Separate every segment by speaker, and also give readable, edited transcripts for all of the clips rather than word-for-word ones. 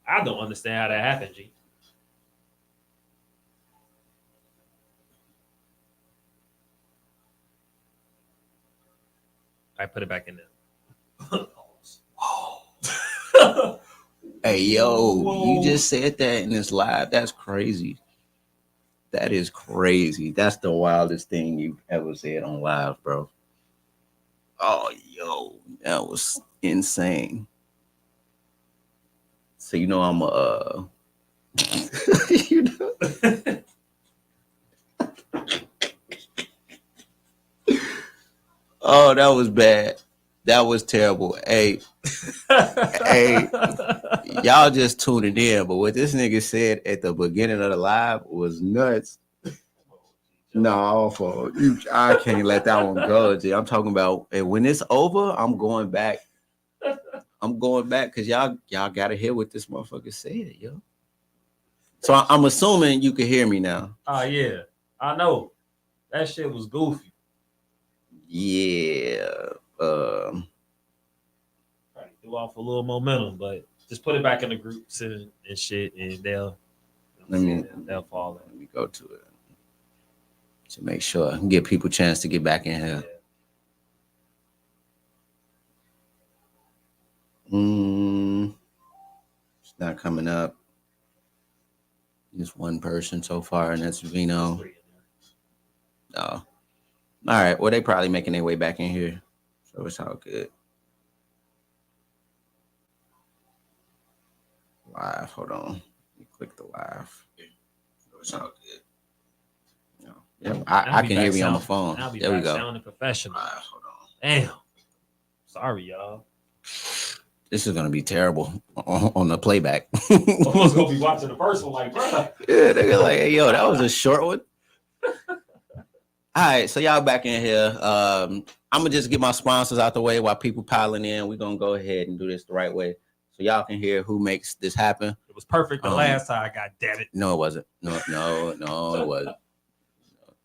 Speaker 1: I don't understand how that happened, G. I put it back in there.
Speaker 2: Hey, yo,
Speaker 1: Whoa.
Speaker 2: you just said that in this live. That's crazy. That is crazy. That's the wildest thing you've ever said on live, bro. Oh, yo, that was insane. So you know I'm a you know. Oh, that was bad. That was terrible. Hey, y'all just tuning in, but what this nigga said at the beginning of the live was nuts. No, for you, I can't let that one go, G. I'm talking about, and when it's over, I'm going back. I'm going back because y'all gotta hear what this motherfucker said, yo. So I'm assuming you can hear me now.
Speaker 1: Oh yeah, I know. That shit was goofy.
Speaker 2: Yeah.
Speaker 1: Probably threw off a little momentum, but just put it back in the groups and shit, and they'll fall in.
Speaker 2: Let me go to it to make sure and give people a chance to get back in here. It's not coming up. Just one person so far, and that's Vino. No. All right. Well, they probably making their way back in here, so it's all good. Live. Hold on. Let me click the live. So it's all good. No. Yep. I can hear me on my phone. There we go.
Speaker 1: Sounding professional.
Speaker 2: Live. Hold on.
Speaker 1: Damn. Sorry, y'all.
Speaker 2: This is gonna be terrible on the playback.
Speaker 1: I was gonna be watching the first one, like, bro.
Speaker 2: Yeah, they're like, hey, yo, that was a short one. All right, so y'all back in here. I'm gonna just get my sponsors out the way while people piling in. We're gonna go ahead and do this the right way, so y'all can hear who makes this happen.
Speaker 1: It was perfect the last time. God damn it.
Speaker 2: No, it wasn't. No, it wasn't.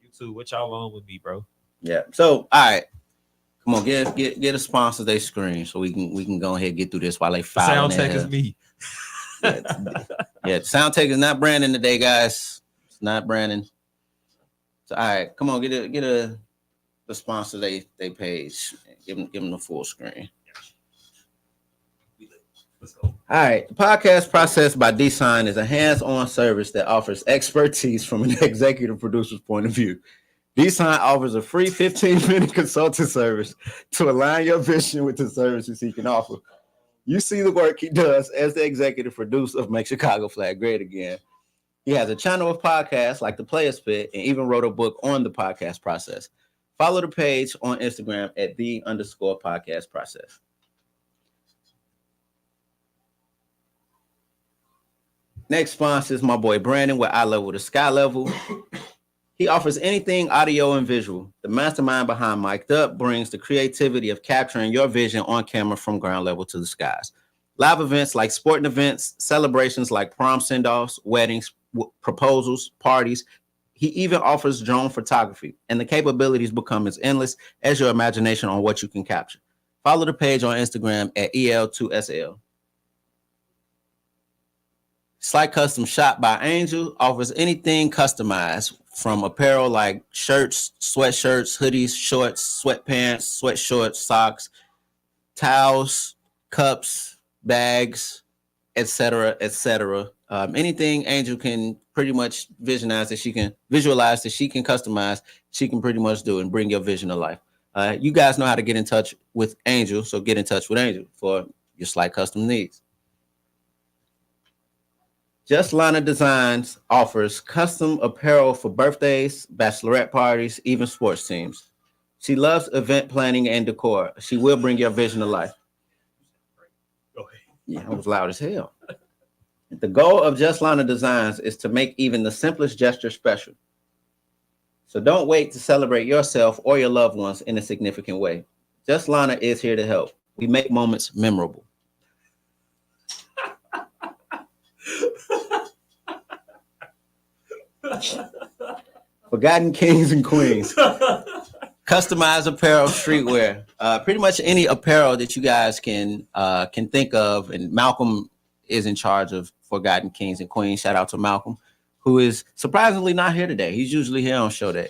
Speaker 1: You too. What y'all on with me, bro?
Speaker 2: Yeah. So, all right. Come on, get a sponsor they screen so we can go ahead and get through this while they file.
Speaker 1: The sound tech is me.
Speaker 2: Yeah, sound tech is not Brandon today, guys. It's not Brandon. So all right, come on, get the sponsor they page. Give them the full screen. Let's go. All right, the podcast Process by D-Sign is a hands-on service that offers expertise from an executive producer's point of view. D-Sign offers a free 15-minute consulting service to align your vision with the services he can offer. You see the work he does as the executive producer of Make Chicago Flag Great Again. He has a channel of podcasts like The Players Pit and even wrote a book on the podcast process. Follow the page on Instagram at _podcast process. Next sponsor is my boy Brandon with Eye Level to Sky Level. He offers anything audio and visual. The mastermind behind Mic'd Up brings the creativity of capturing your vision on camera from ground level to the skies. Live events like sporting events, celebrations like prom send-offs, weddings, proposals, parties. He even offers drone photography, and the capabilities become as endless as your imagination on what you can capture. Follow the page on Instagram at EL2SL. Slight Custom Shop by Angel offers anything customized from apparel like shirts, sweatshirts, hoodies, shorts, sweatpants, sweatshorts, socks, towels, cups, bags, etc., etc. Anything Angel can pretty much visualize that she can customize, she can pretty much do and bring your vision to life. You guys know how to get in touch with Angel, so get in touch with Angel for your slight custom needs. Just Lana Designs offers custom apparel for birthdays, bachelorette parties, even sports teams. She loves event planning and decor. She will bring your vision to life. Go ahead. Yeah, I was loud as hell. The goal of Just Lana Designs is to make even the simplest gesture special. So don't wait to celebrate yourself or your loved ones in a significant way. Just Lana is here to help. We make moments memorable. Forgotten Kings and Queens. Customized apparel, streetwear. Pretty much any apparel that you guys can think of. And Malcolm is in charge of Forgotten Kings and Queens. Shout out to Malcolm, who is surprisingly not here today. He's usually here on show day.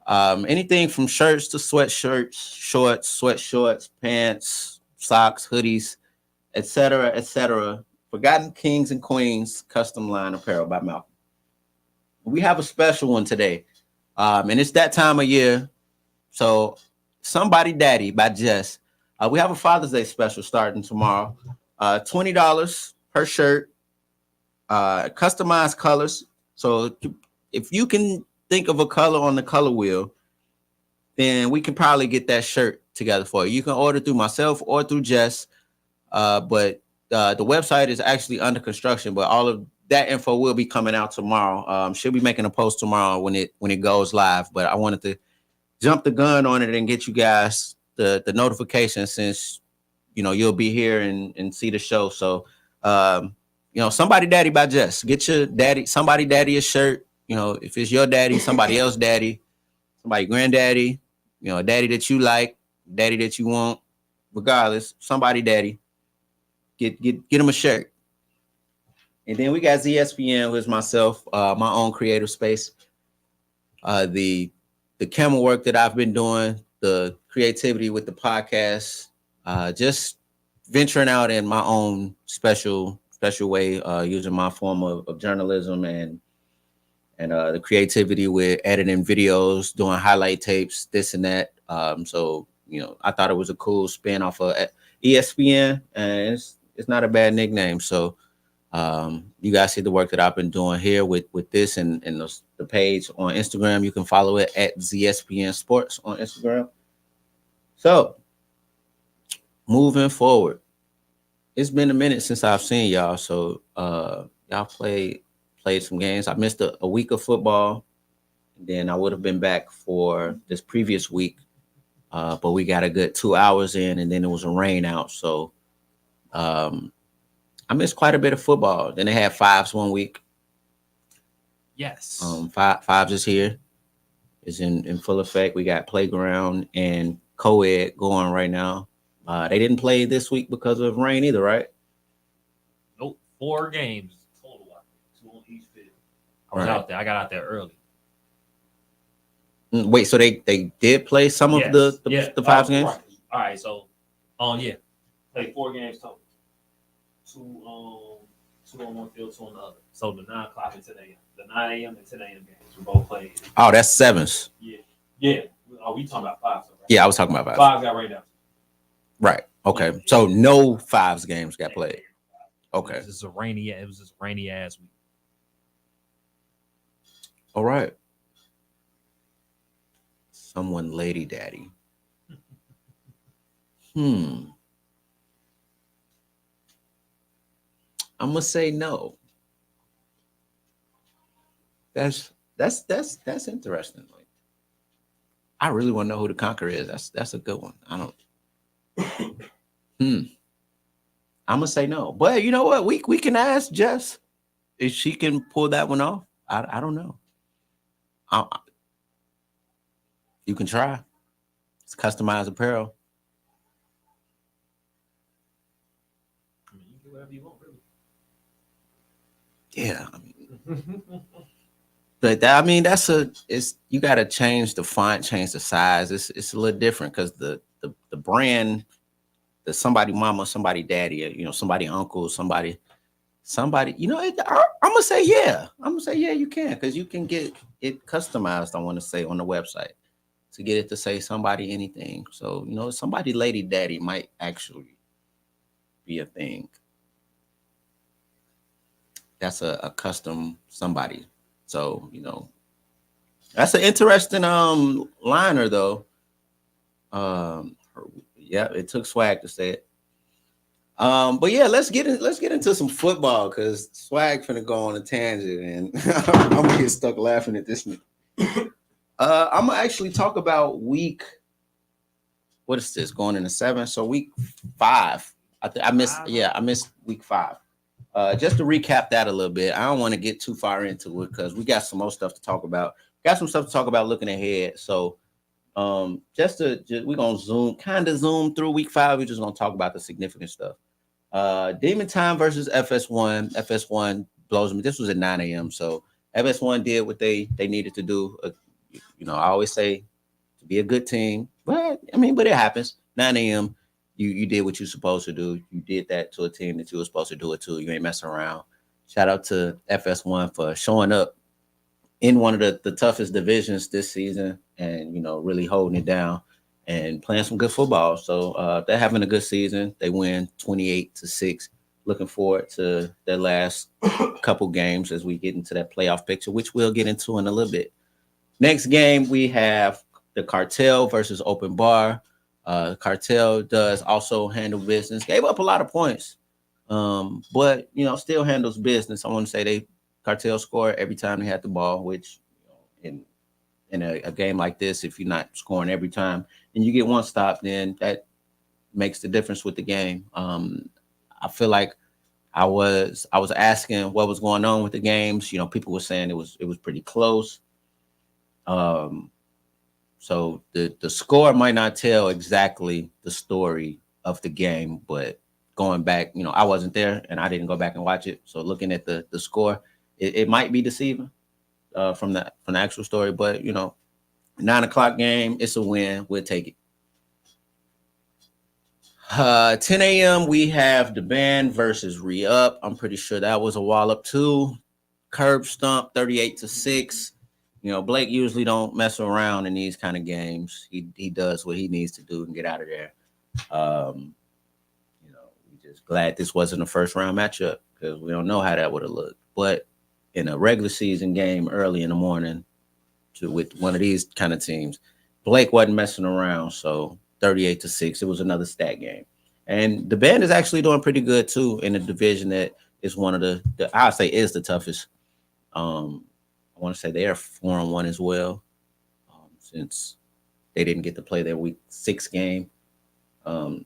Speaker 2: Anything from shirts to sweatshirts, shorts, sweatshorts, pants, socks, hoodies, etc., etc. Forgotten Kings and Queens custom line apparel by Malcolm. We have a special one today, and it's that time of year. So, Somebody Daddy by Jess. We have a Father's Day special starting tomorrow. $20 per shirt, customized colors. So, if you can think of a color on the color wheel, then we can probably get that shirt together for you. You can order through myself or through Jess, but the website is actually under construction. But all of that info will be coming out tomorrow. She'll be making a post tomorrow when it goes live. But I wanted to jump the gun on it and get you guys the notification, since you'll be here and see the show. So Somebody Daddy by Jess. Get your daddy, somebody daddy a shirt. If it's your daddy, somebody else daddy, somebody granddaddy, a daddy that you like, daddy that you want, regardless, somebody daddy. Get him a shirt. And then we got ZSPN, who is myself, my own creative space. The camera work that I've been doing, the creativity with the podcast, just venturing out in my own special way, using my form of journalism and the creativity with editing videos, doing highlight tapes, this and that. So I thought it was a cool spin off of ESPN, and it's not a bad nickname. So you guys see the work that I've been doing here with this and the page on Instagram. You can follow it at ZSPN Sports on Instagram. So moving forward, it's been a minute since I've seen y'all. So y'all played some games. I missed a week of football. Then I would have been back for this previous week, but we got a good 2 hours in, and then it was a rain out. So I missed quite a bit of football. Then they had fives one week.
Speaker 1: Yes.
Speaker 2: Fives is here. It's in full effect. We got playground and co-ed going right now. They didn't play this week because of rain either, right?
Speaker 1: Nope. 4 games total. 2 on each field. I was out there. I got out there early.
Speaker 2: Wait, so they did play some of the fives games?
Speaker 1: Right. All right. So, yeah, played 4 games total. 2 on one field, 2 on the other. So the 9 o'clock and 10 a.m. The 9 a.m. and 10 a.m. games we both played.
Speaker 2: Oh, that's sevens.
Speaker 1: Yeah. Oh, we talking about fives, right?
Speaker 2: Yeah, I was talking about fives.
Speaker 1: Fives got rained out.
Speaker 2: Right. Okay. So no fives games got played. Okay.
Speaker 1: It was just a rainy ass week.
Speaker 2: All right. Someone lady daddy. I'm gonna say no. That's interesting. Like, I really want to know who the conqueror is. That's a good one. I don't. I'm gonna say no, but you know what? We can ask Jess if she can pull that one off. I don't know. You can try. It's customized apparel.
Speaker 1: I mean, you can do whatever you want, really.
Speaker 2: Yeah, I mean, but that's you got to change the font, change the size. It's a little different because the brand, the somebody mama, somebody daddy, somebody uncle, somebody. I'm gonna say yeah. You can, because you can get it customized. I want to say on the website to get it to say somebody anything. So somebody lady daddy might actually be a thing. That's a custom somebody. So, that's an interesting liner though. Yeah, it took swag to say it. But yeah, let's get into some football, because swag finna go on a tangent and I'm gonna get stuck laughing at this. I'm gonna actually talk about week. What is this? Going into 7? So week 5. I missed week 5. Just to recap that a little bit, I don't want to get too far into it because we got some more stuff to talk about. Got some stuff to talk about looking ahead. So we're gonna zoom through week 5. We're just gonna talk about the significant stuff. Demon Time versus FS1. FS1 blows me. This was at 9 a.m. So FS1 did what they needed to do. I always say to be a good team, but but it happens. 9 a.m. You did what you're supposed to do. You did that to a team that you were supposed to do it to. You ain't messing around. Shout out to FS1 for showing up in one of the toughest divisions this season and really holding it down and playing some good football. So they're having a good season. They win 28-6. Looking forward to their last couple games as we get into that playoff picture, which we'll get into in a little bit. Next game we have the Cartel versus Open Bar. Cartel does also handle business. Gave up a lot of points, but still handles business. I want to say they Cartel score every time they had the ball, which in a game like this, if you're not scoring every time and you get one stop, then that makes the difference with the game. I feel like I was asking what was going on with the games. People were saying it was pretty close. So the score might not tell exactly the story of the game, but going back, I wasn't there and I didn't go back and watch it. So looking at the score, it might be deceiving from the actual story, but 9 o'clock game, it's a win. We'll take it. 10 a.m. we have the band versus Re-Up. I'm pretty sure that was a wallop too. Curb stomp 38-6. Blake usually don't mess around in these kind of games. He does what he needs to do and get out of there. We just glad this wasn't a first round matchup because we don't know how that would have looked. But in a regular season game early in the morning with one of these kind of teams, Blake wasn't messing around. So 38-6, it was another stat game. And the band is actually doing pretty good too in a division that is one of the I'll say is the toughest. I want to say they are 4-1 as well, since they didn't get to play their week 6 game. So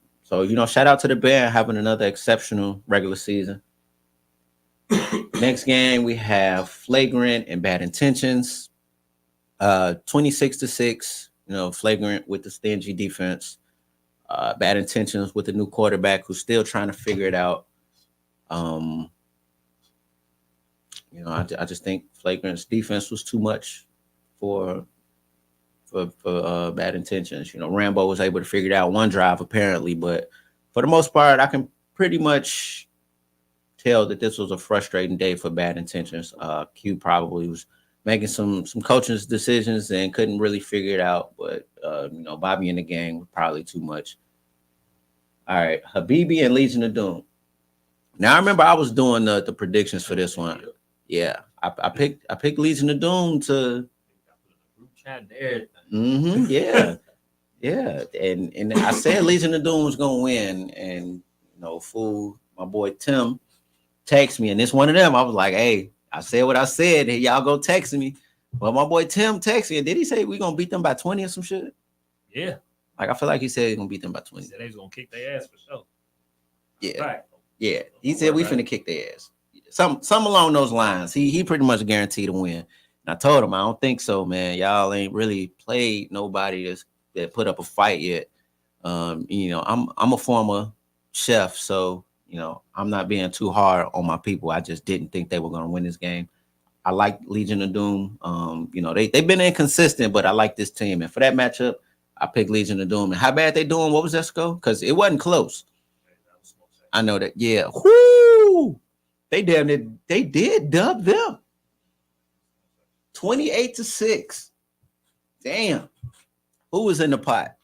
Speaker 2: shout out to the band having another exceptional regular season. Next game we have Flagrant and Bad Intentions. 26-6. Flagrant with the stingy defense. Bad Intentions with the new quarterback who's still trying to figure it out. I just think Flagrant's defense was too much for Bad Intentions. Rambo was able to figure it out one drive apparently, but for the most part, I can pretty much tell that this was a frustrating day for Bad Intentions. Q probably was making some coaching decisions and couldn't really figure it out, but Bobby in the game was probably too much. All right, Habibi and Legion of Doom. Now I remember I was doing the predictions for this one. Yeah, I picked Legion of Doom to. Yeah, yeah, and I said Legion of Doom was gonna win, and fool, my boy Tim texted me, and it's one of them. I was like, hey, I said what I said, and y'all go text me. But my boy Tim texted me, and did he say we gonna beat them by 20 or some shit?
Speaker 1: Yeah,
Speaker 2: like I feel like he said he's gonna beat them by 20.
Speaker 1: He said they was gonna kick their ass for sure.
Speaker 2: Yeah,
Speaker 1: right.
Speaker 2: Yeah, he said we finna kick their ass. Some along those lines. He pretty much guaranteed to win. And I told him I don't think so, man. Y'all ain't really played nobody that put up a fight yet. I'm a former chef, so I'm not being too hard on my people. I just didn't think they were gonna win this game. I like Legion of Doom. They've been inconsistent, but I like this team. And for that matchup, I picked Legion of Doom. And how bad they doing? What was that score? Because it wasn't close. I know that. Yeah. Whoo! They did dub them 28-6. Damn. Who was in the pot?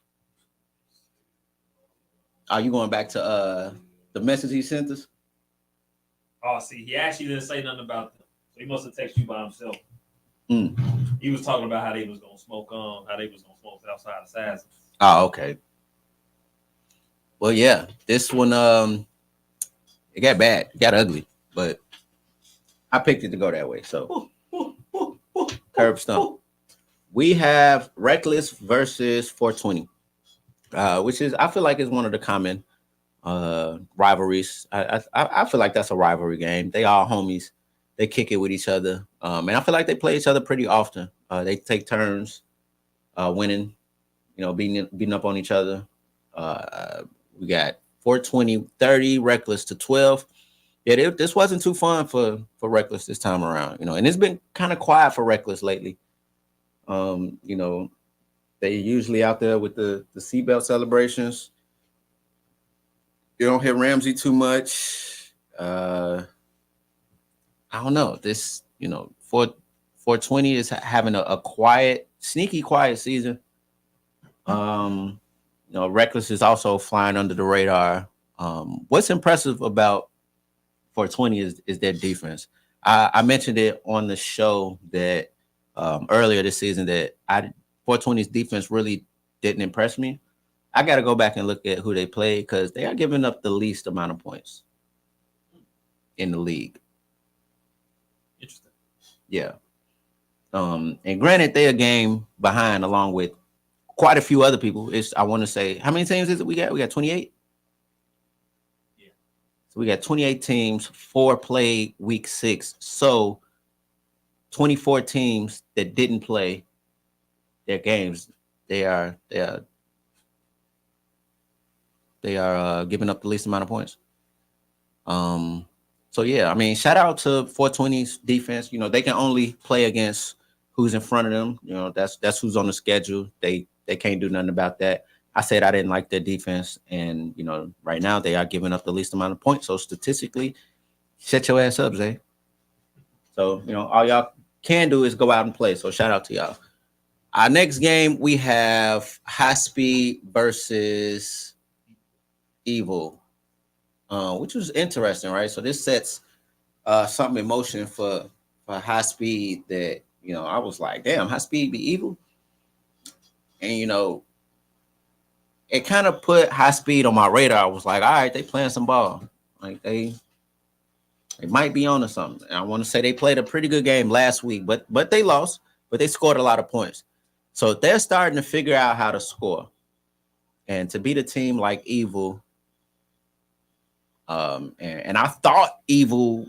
Speaker 2: Are you going back to the message he sent us?
Speaker 1: Oh, see, he actually didn't say nothing about them. So he must have texted you by himself.
Speaker 2: Mm.
Speaker 1: He was talking about how they was gonna smoke outside of Sass.
Speaker 2: Oh, okay. Well, yeah, this one it got bad, it got ugly, but I picked it to go that way. So curb stomp. We have Reckless versus 420, which is I feel like is one of the common rivalries. I feel like that's a rivalry game. They all homies. They kick it with each other, and I feel like they play each other pretty often. They take turns winning, beating up on each other. We got 420, 30, Reckless to 12. Yeah, this wasn't too fun for Reckless this time around, and it's been kind of quiet for Reckless lately. You know, they usually out there with the seatbelt celebrations. You don't hear Ramsey too much. I don't know. This, 420 is having a quiet, sneaky quiet season. Um, Reckless is also flying under the radar. What's impressive about 420 is their defense. I mentioned it on the show that earlier this season that 420's defense really didn't impress me. I got to go back and look at who they played because they are giving up the least amount of points in the league.
Speaker 1: Interesting.
Speaker 2: Yeah. And granted, they're a game behind along with quite a few other people. I want to say, how many teams is it we got? We got 28.
Speaker 1: Yeah.
Speaker 2: So we got 28 teams, 4 played week 6. So 24 teams that didn't play their games, they are giving up the least amount of points. So yeah, I mean, shout out to 420's defense. They can only play against who's in front of them. That's who's on the schedule. They can't do nothing about that. I said I didn't like their defense, and right now they are giving up the least amount of points. So statistically, shut your ass up, Zay. So all y'all can do is go out and play. So shout out to y'all. Our next game we have High Speed versus Evil, which was interesting, right? So this sets something in motion for High Speed that I was like, damn, High Speed be evil, and it kind of put High Speed on my radar. I was like, all right, they playing some ball, like they might be on to something. And I want to say they played a pretty good game last week, but they lost, but they scored a lot of points, so they're starting to figure out how to score, and to beat a team like Evil. And I thought Evil,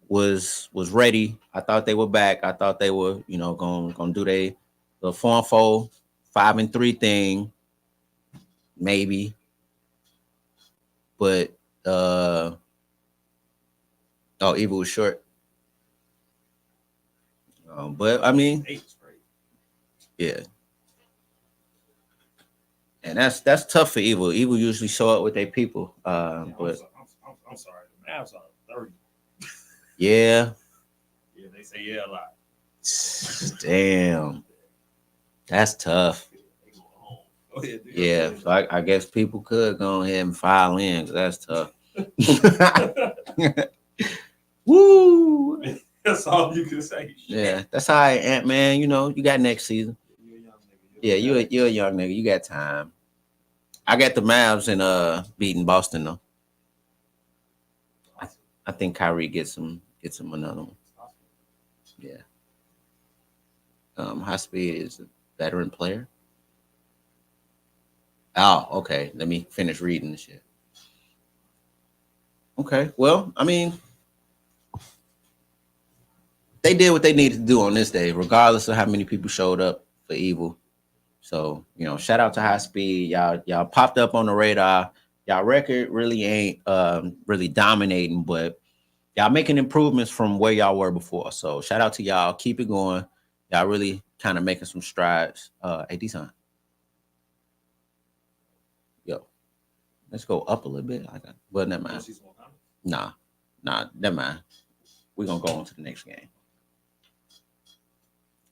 Speaker 2: was ready. I thought they were back. I thought they were, gonna do the 4-4, 5-3 thing, maybe. But Evil was short. But I mean, yeah. And that's tough for Evil. Evil usually show up with their people. But
Speaker 1: I'm sorry, the Mavs are 30.
Speaker 2: Yeah.
Speaker 1: Yeah, they say yeah a lot.
Speaker 2: Damn. That's tough. Yeah, so I guess people could go ahead and file in because that's tough. Woo!
Speaker 1: That's all you can say.
Speaker 2: Yeah, that's all right, Ant-Man. You got next season. Yeah, you're a young nigga. You got time. I got the Mavs and beating Boston though. I think Kyrie gets him another one. Yeah. High Speed is a veteran player. Oh, okay. Let me finish reading the shit. Okay. Well, I mean, they did what they needed to do on this day, regardless of how many people showed up for Evil. So, shout out to High Speed. Y'all popped up on the radar. Y'all record really ain't really dominating, but y'all making improvements from where y'all were before. So shout out to y'all. Keep it going. Y'all really kind of making some strides. Hey, D-Son. Yo, let's go up a little bit. Well, never mind. Nah, never mind. We're going to go on to the next game.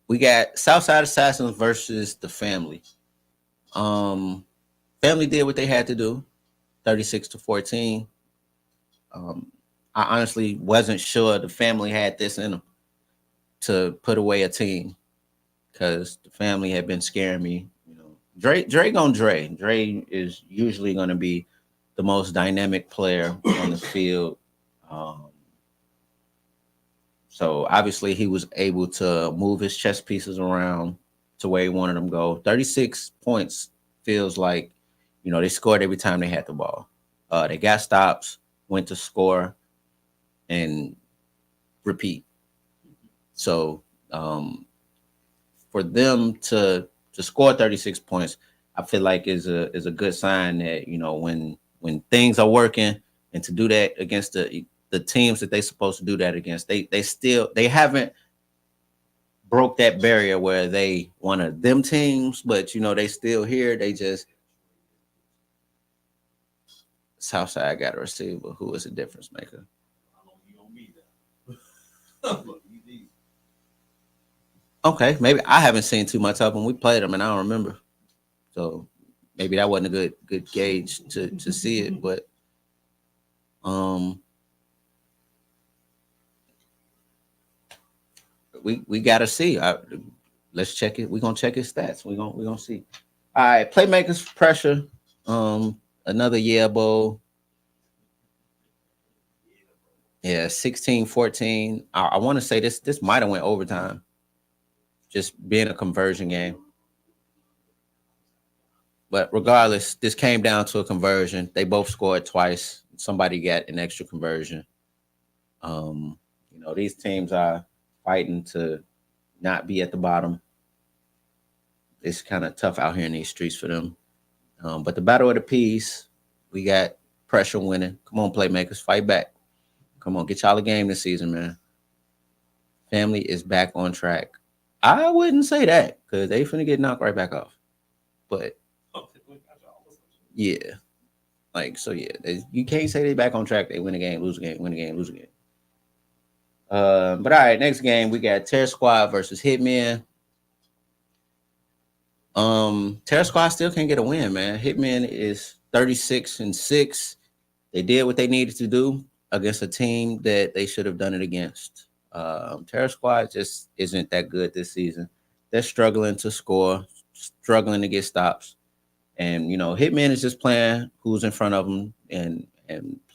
Speaker 2: We got Southside Assassins versus the Family. Family did what they had to do, 36-14. I honestly wasn't sure the Family had this in them to put away a team because the Family had been scaring me. Dre gonna Dre. Dre is usually going to be the most dynamic player on the field. So obviously he was able to move his chess pieces around to where he wanted them to go. 36 points feels like, they scored every time they had the ball. They got stops, went to score, and repeat. So for them to score 36 points, I feel like is a good sign that when things are working, and to do that against the teams that they supposed to do that against, they haven't broke that barrier where they one of them teams, but they still here. They just Southside got a receiver who is a difference maker.
Speaker 1: How long you gonna be there? Look,
Speaker 2: Okay, maybe I haven't seen too much of them. We played them and I don't remember, so maybe that wasn't a good gauge to see it. But um, we gotta see. Let's check it. We're gonna check his stats. We're gonna see. All right, playmakers pressure. Another year bowl. Yeah, 16-14. I want to say this might have went overtime. Just being a conversion game. But regardless, this came down to a conversion. They both scored twice. Somebody got an extra conversion. These teams are fighting to not be at the bottom. It's kind of tough out here in these streets for them. But the battle of the peas, we got pressure winning. Come on, playmakers, fight back. Come on, get y'all a game this season, man. Family is back on track. I wouldn't say that because they finna get knocked right back off. But yeah, you can't say they back on track. They win a game, lose a game, win a game, lose a game. But all right, next game we got Terror Squad versus Hitman. Terror Squad still can't get a win, man. Hitman is 36-6. They did what they needed to do against a team that they should have done it against. Terror Squad just isn't that good this season. They're struggling to score, struggling to get stops. And Hitman is just playing who's in front of them and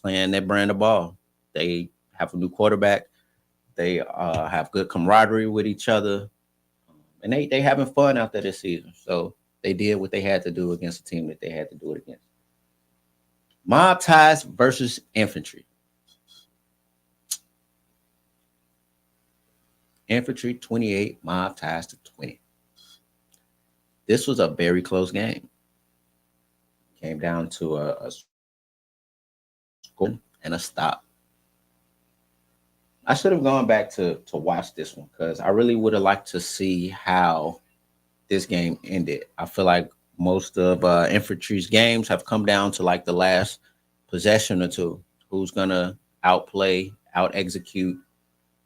Speaker 2: playing their brand of ball. They have a new quarterback. They have good camaraderie with each other, and they having fun out there this season. So they did what they had to do against a team that they had to do it against. Mob Ties versus Infantry. Infantry 28, Mob Ties to 20. This was a very close game. Came down to a score and a stop. I should have gone back to watch this one because I really would have liked to see how this game ended. I feel like most of Infantry's games have come down to like the last possession or two. Who's gonna outplay, out execute,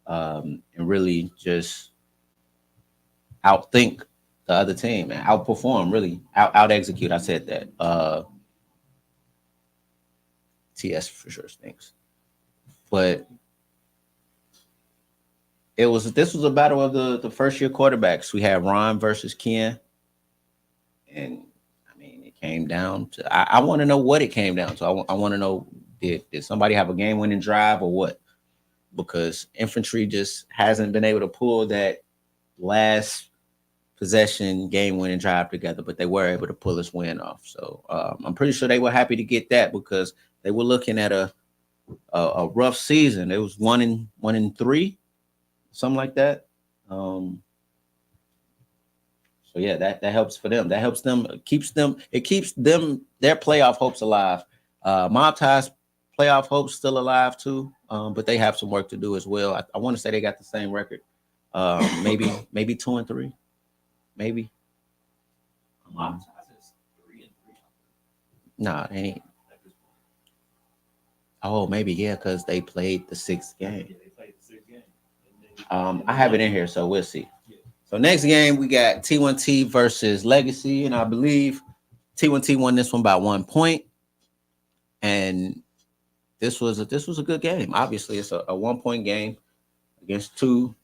Speaker 2: and really just outthink the other team and outperform, really out execute. I said that. TS for sure stinks. But this was a battle of the first year quarterbacks. We had Ron versus Ken. And I mean, it came down to I want to know what it came down to. I want to know did somebody have a game winning drive or what? Because Infantry just hasn't been able to pull that last possession game winning drive together, but they were able to pull this win off. So I'm pretty sure they were happy to get that because they were looking at a rough season. It was 1-3, something like that. So yeah, that helps for them. That helps them, keeps them their playoff hopes alive. Mob Ties playoff hopes still alive too, but they have some work to do as well. I want to say they got the same record, maybe 2-3, maybe.
Speaker 1: Mob Ties is 3-3.
Speaker 2: Nah, they ain't. Oh, maybe yeah, because they played the sixth game.
Speaker 1: Yeah, they played the sixth game.
Speaker 2: I have it in here, so we'll see. So next game we got T1T versus Legacy, and I believe T1T won this one by 1 point. And this was a good game. Obviously, it's a 1 point game against two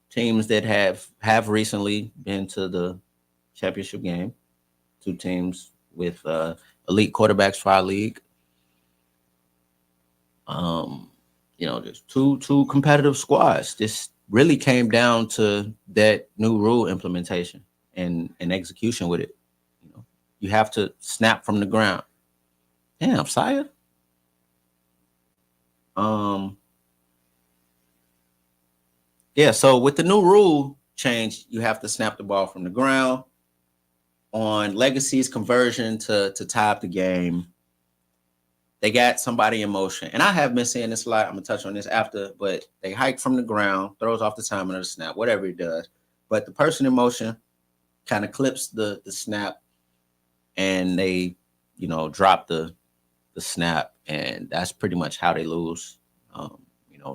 Speaker 2: teams that have recently been to the championship game. Two teams with elite quarterbacks for our league. There's two competitive squads. This really came down to that new rule implementation and execution with it. You have to snap from the ground. Damn, Sire. Yeah, so with the new rule change, you have to snap the ball from the ground on Legacy's conversion to tie up the game. They got somebody in motion. And I have been saying this a lot. I'm going to touch on this after, but they hike from the ground, throws off the timing of the snap, whatever it does. But the person in motion kind of clips the snap and they, drop the snap. And that's pretty much how they lose.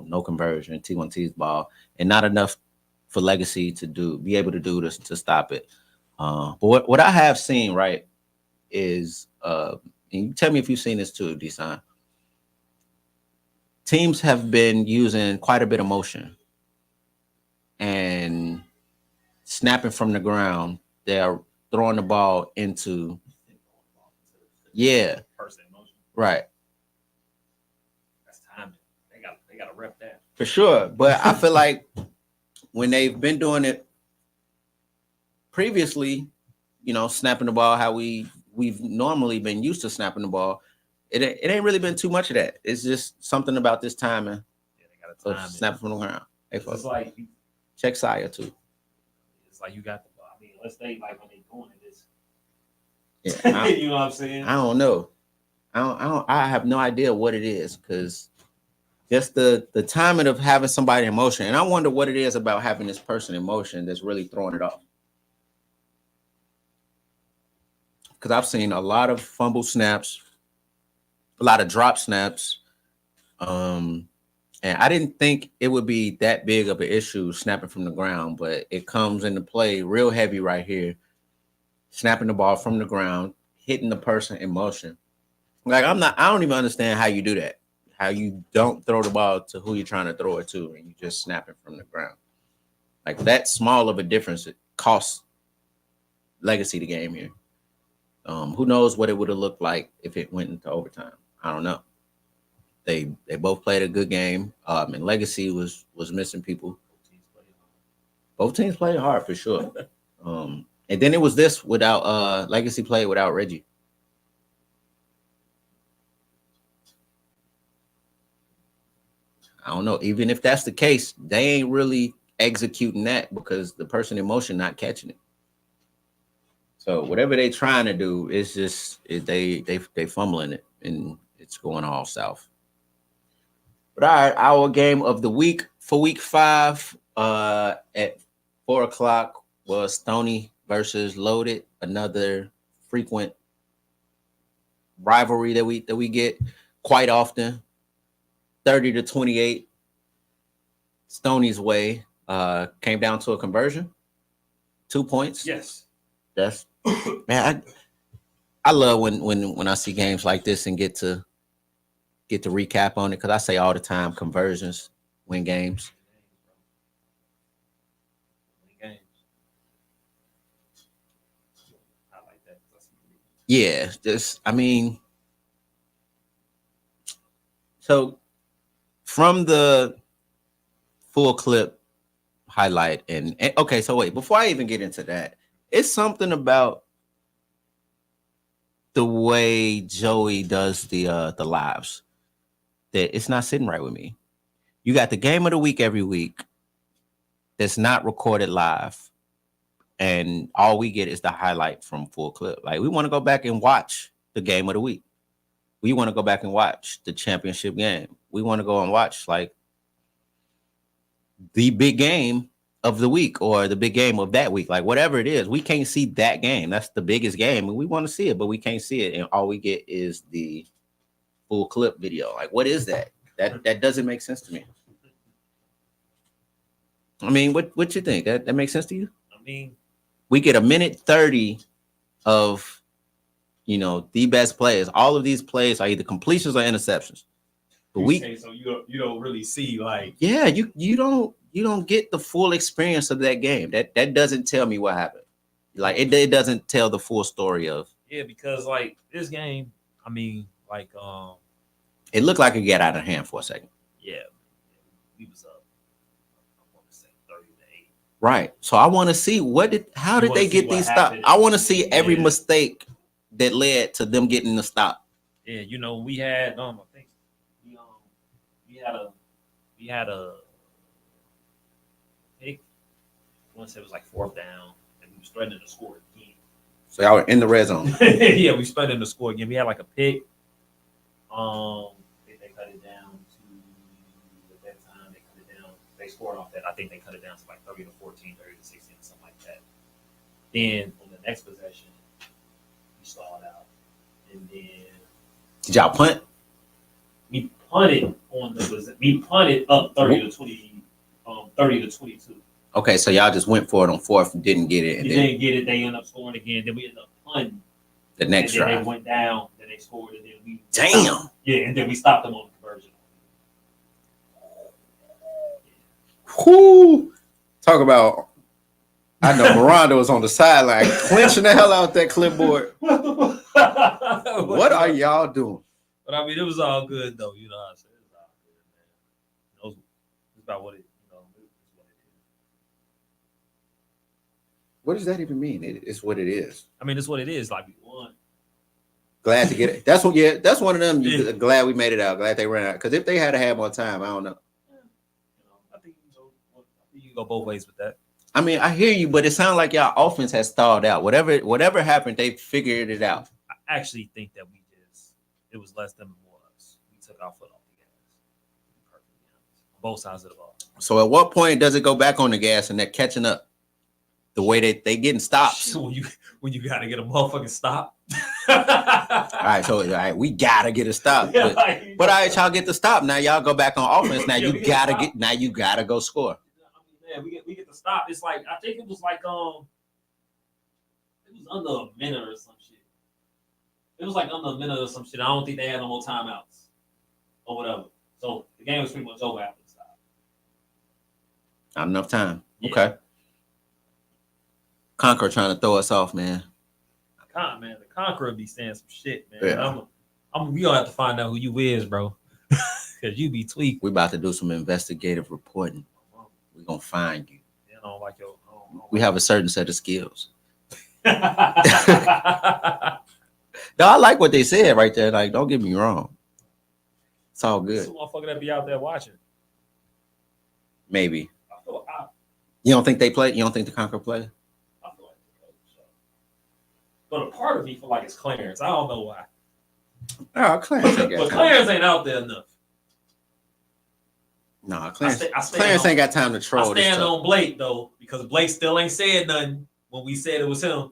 Speaker 2: No conversion, T1T's ball, and not enough for Legacy to be able to do this to stop it. But what I have seen, right, is and you tell me if you've seen this too, Desan. Teams have been using quite a bit of motion and snapping from the ground. They're throwing the ball into, yeah,
Speaker 1: Person in motion.
Speaker 2: right,
Speaker 1: That's timing. They got to rep that.
Speaker 2: for sure. But I feel like when they've been doing it previously, snapping the ball how we've normally been used to snapping the ball, it ain't really been too much of that. It's just something about this timing
Speaker 1: Yeah, they got to time
Speaker 2: of snapping from the ground. Hey,
Speaker 1: It's
Speaker 2: folks,
Speaker 1: like
Speaker 2: check Saya too.
Speaker 1: it's like you got the ball. I mean, let's say like when they doing it,
Speaker 2: Yeah,
Speaker 1: you know what I'm saying?
Speaker 2: I don't know. I have no idea what it is because just the timing of having somebody in motion, and I wonder what it is about having this person in motion that's really throwing it off. Because I've seen a lot of fumble snaps, a lot of drop snaps, and I didn't think it would be that big of an issue snapping from the ground, but it comes into play real heavy right here. Snapping the ball from the ground, hitting the person in motion. Like I don't even understand how you do that. How you don't throw the ball to who you're trying to throw it to, and you just snap it from the ground. Like that small of a difference, it costs Legacy the game here. Who knows what it would have looked like if it went into overtime? I don't know. They both played a good game. And Legacy was missing people. Both teams played hard for sure. And then it was this without Legacy played without Reggie. I don't know. Even if that's the case, they ain't really executing that because the person in motion not catching it. So whatever they trying to do is just they fumbling it and it's going all south. But all right, our game of the week for week 5 at 4:00 was Stony versus Loaded, another frequent rivalry that we get quite often. 30-28, Stoney's way. Came down to a conversion, 2 points.
Speaker 1: Yes.
Speaker 2: That's man. I love when I see games like this and get to recap on it because I say all the time conversions win games.
Speaker 1: I like that.
Speaker 2: Yeah, so from the full clip highlight and okay, so wait, before I even get into that, it's something about the way Joey does the lives that it's not sitting right with me. You got the game of the week every week that's not recorded live, and all we get is the highlight from full clip. Like we want to go back and watch the game of the week. We want to go back and watch the championship game. We want to go and watch like the big game of the week or the big game of that week, like whatever it is. We can't see that game. That's the biggest game, and we want to see it, but we can't see it, and all we get is the full clip video. Like, what is that? That doesn't make sense to me. I mean, what you think? That makes sense to you?
Speaker 1: I mean,
Speaker 2: we get a minute 30 of the best plays. All of these plays are either completions or interceptions. But
Speaker 1: so you don't really see like
Speaker 2: you don't get the full experience of that game. That doesn't tell me what happened. Like it doesn't tell the full story of.
Speaker 1: Yeah, because like this game, I mean, like
Speaker 2: it looked like it got out of hand for a second.
Speaker 1: Yeah, we was up. I want to say 30-8.
Speaker 2: Right. So I want to see how did they get these stops? I want to see every mistake that led to them getting the stop.
Speaker 1: Yeah, we had I think we had a pick once it was like 4th down and we was threatening to score again.
Speaker 2: So y'all were in the red zone.
Speaker 1: Yeah, we split in the score again. We had like a pick. They cut it down to at that time. They cut it down. They scored off that. I think they cut it down to like 30-14, 30-16, something like that. Then on the next possession, we stalled out, and then
Speaker 2: Did y'all punt?
Speaker 1: we punted on the. We punted up 30-20, 30-22.
Speaker 2: Okay, so y'all just went for it on fourth and didn't get it. And
Speaker 1: They
Speaker 2: then
Speaker 1: didn't get it. They ended up scoring again. Then we ended up punting.
Speaker 2: the next
Speaker 1: and then
Speaker 2: drive.
Speaker 1: they went down. Then they scored, and then we.
Speaker 2: Damn.
Speaker 1: Yeah, and then we stopped them on the conversion.
Speaker 2: Whoo! Talk about. I know Miranda was on the sideline clenching the hell out that clipboard. What are y'all doing?
Speaker 1: But I mean, it was all good though. You know what I'm saying? It was all good, man. It's about what it, you know, it's what it is.
Speaker 2: What does that even mean? It's what it is.
Speaker 1: I mean, it's what it is. Like we won.
Speaker 2: Glad to get it. That's what. Yeah, that's one of them.
Speaker 1: Yeah.
Speaker 2: Glad we made it out. Glad they ran out. Because if they had more time, I don't know.
Speaker 1: You know, I think you can go both ways with that.
Speaker 2: I mean, I hear you, but it sounds like y'all offense has stalled out. Whatever happened, they figured it out.
Speaker 1: I actually think that it was less than more us. We took our foot off the gas. To be perfectly honest. Both sides of the ball.
Speaker 2: So at what point does it go back on the gas and they're catching up? The way that they getting stops.
Speaker 1: When you gotta get a motherfucking stop.
Speaker 2: All right, we gotta get a stop. But all right, y'all get the stop. Now y'all go back on offense. Now you gotta go score.
Speaker 1: I mean, we get the stop. It's like I think it was like it was under a minute or some shit. It was like under a minute or some shit. I don't think they had no more timeouts or whatever. So the game was pretty much over after the stop.
Speaker 2: Not enough time.
Speaker 1: Yeah.
Speaker 2: Okay. Conqueror trying to throw us off, man.
Speaker 1: The Conqueror be saying some shit, man.
Speaker 2: Yeah.
Speaker 1: We gonna have to find out who you is, bro. Cause you be tweaked.
Speaker 2: We about to do some investigative reporting. We're gonna find you.
Speaker 1: You know, like your.
Speaker 2: We have a certain set of skills.
Speaker 1: I
Speaker 2: No, I like what they said right there. Like, don't get me wrong. It's all good.
Speaker 1: Some motherfucker that be out there watching.
Speaker 2: Maybe.
Speaker 1: I
Speaker 2: You don't think they play? You don't think the Conqueror play?
Speaker 1: feel like they play, so. But a part of me feel like it's Clarence. I don't know why.
Speaker 2: Oh, Clarence ain't got
Speaker 1: But
Speaker 2: time.
Speaker 1: Clarence ain't out there enough.
Speaker 2: No, Clarence,
Speaker 1: I stand
Speaker 2: Clarence
Speaker 1: on-
Speaker 2: ain't got time to
Speaker 1: I
Speaker 2: troll this
Speaker 1: stand
Speaker 2: stuff.
Speaker 1: on Blake though, because Blake still ain't said nothing when we said it was him.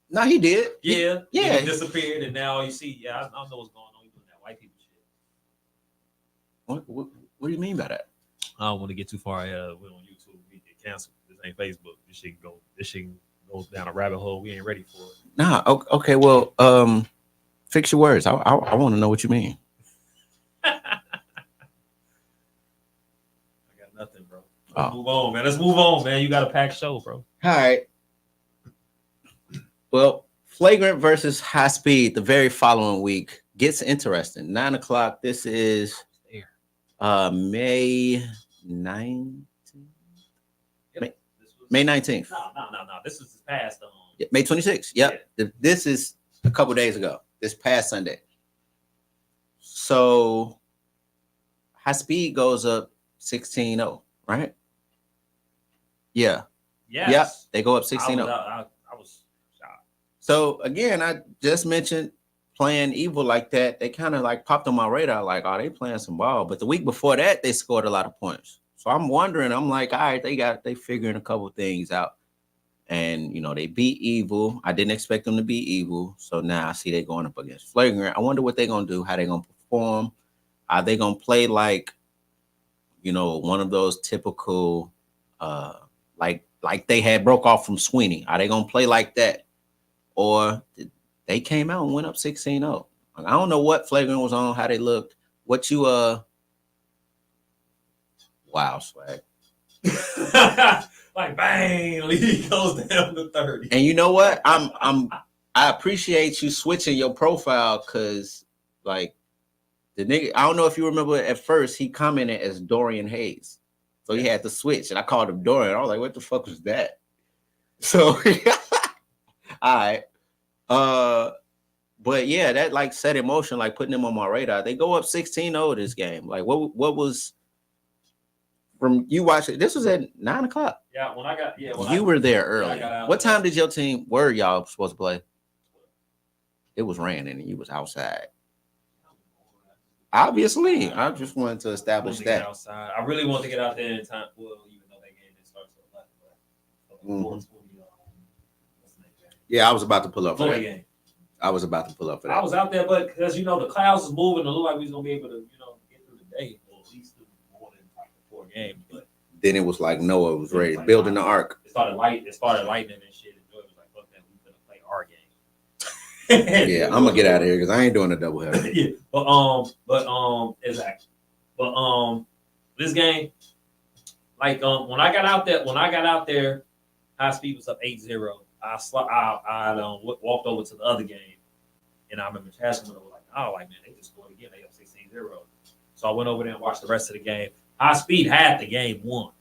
Speaker 2: No, he did.
Speaker 1: Yeah,
Speaker 2: Yeah.
Speaker 1: he disappeared, and now you see, I know what's going on. He's doing that white people shit.
Speaker 2: What do you mean by that?
Speaker 1: I don't want to get too far ahead. We're on YouTube. We get canceled. This ain't Facebook. This shit goes down a rabbit hole. We ain't ready for it.
Speaker 2: Nah. Okay. Well, fix your words. I want to know what you mean.
Speaker 1: I got nothing, bro. Let's
Speaker 2: Oh.
Speaker 1: move on, man. Let's move on, man. You got a packed show, bro.
Speaker 2: All right. Well, Flagrant versus High Speed the very following week gets interesting. 9:00. This is May 19th. May 19th.
Speaker 1: No. This is past.
Speaker 2: Yeah, May 26th. Yep. This is a couple days ago. This past Sunday. So High Speed goes up 16-0, right? Yeah.
Speaker 1: Yes.
Speaker 2: Yep. They go up 16-0.
Speaker 1: I was shocked.
Speaker 2: So again, I just mentioned playing evil like that. They kind of like popped on my radar, like, oh, they playing some ball. But the week before that, they scored a lot of points. So I'm wondering, I'm like, all right, they figuring a couple things out. And they beat evil. I didn't expect them to be evil. So now I see they going up against Flagrant. I wonder what they're gonna do, how they gonna perform. Are they gonna play like one of those typical like they had broke off from Sweeney? Are they gonna play like that? Or they came out and went up 16-0. I don't know what Flagrant was on, how they looked. What you wow, swag.
Speaker 1: Like bang, lead goes down to 30.
Speaker 2: And you know what? I appreciate you switching your profile, because like the nigga, I don't know if you remember, at first he commented as Dorian Hayes. So he had to switch, and I called him Dorian. I was like, what the fuck was that? So all right. But yeah, that like set in motion, like putting them on my radar. They go up 16-0 this game. Like what was from you watching. This was at 9 o'clock.
Speaker 1: Yeah, when I got
Speaker 2: You were there early.
Speaker 1: got out
Speaker 2: What
Speaker 1: there.
Speaker 2: time did your team? Were y'all supposed to play? It was raining and you was outside. Obviously, I just wanted to establish
Speaker 1: Get
Speaker 2: that.
Speaker 1: outside. I really want to get out there in time. Well, even though that game didn't start till 11, but what's the name?
Speaker 2: Yeah, I was about to pull up for
Speaker 1: Florida
Speaker 2: that.
Speaker 1: game.
Speaker 2: I was about to pull up for
Speaker 1: I
Speaker 2: that.
Speaker 1: was out there, but because the clouds was moving, it looked like we was gonna be able to, get through the day, or at least through more than like the 4 games. But
Speaker 2: Then it was like Noah was ready,
Speaker 1: like,
Speaker 2: building the ark.
Speaker 1: it started lightning and shit. And Joy was like, "Fuck that, we gonna play our game."
Speaker 2: Yeah, I'm gonna get out of here because I ain't doing a double header.
Speaker 1: Yeah, exactly. But this game, like when I got out there, high speed was up 8-0. I walked over to the other game, and I remember Chaskin was like, "Oh, like man, they just scored again. They up 16-0." So I went over there and watched the rest of the game. High speed had the game won,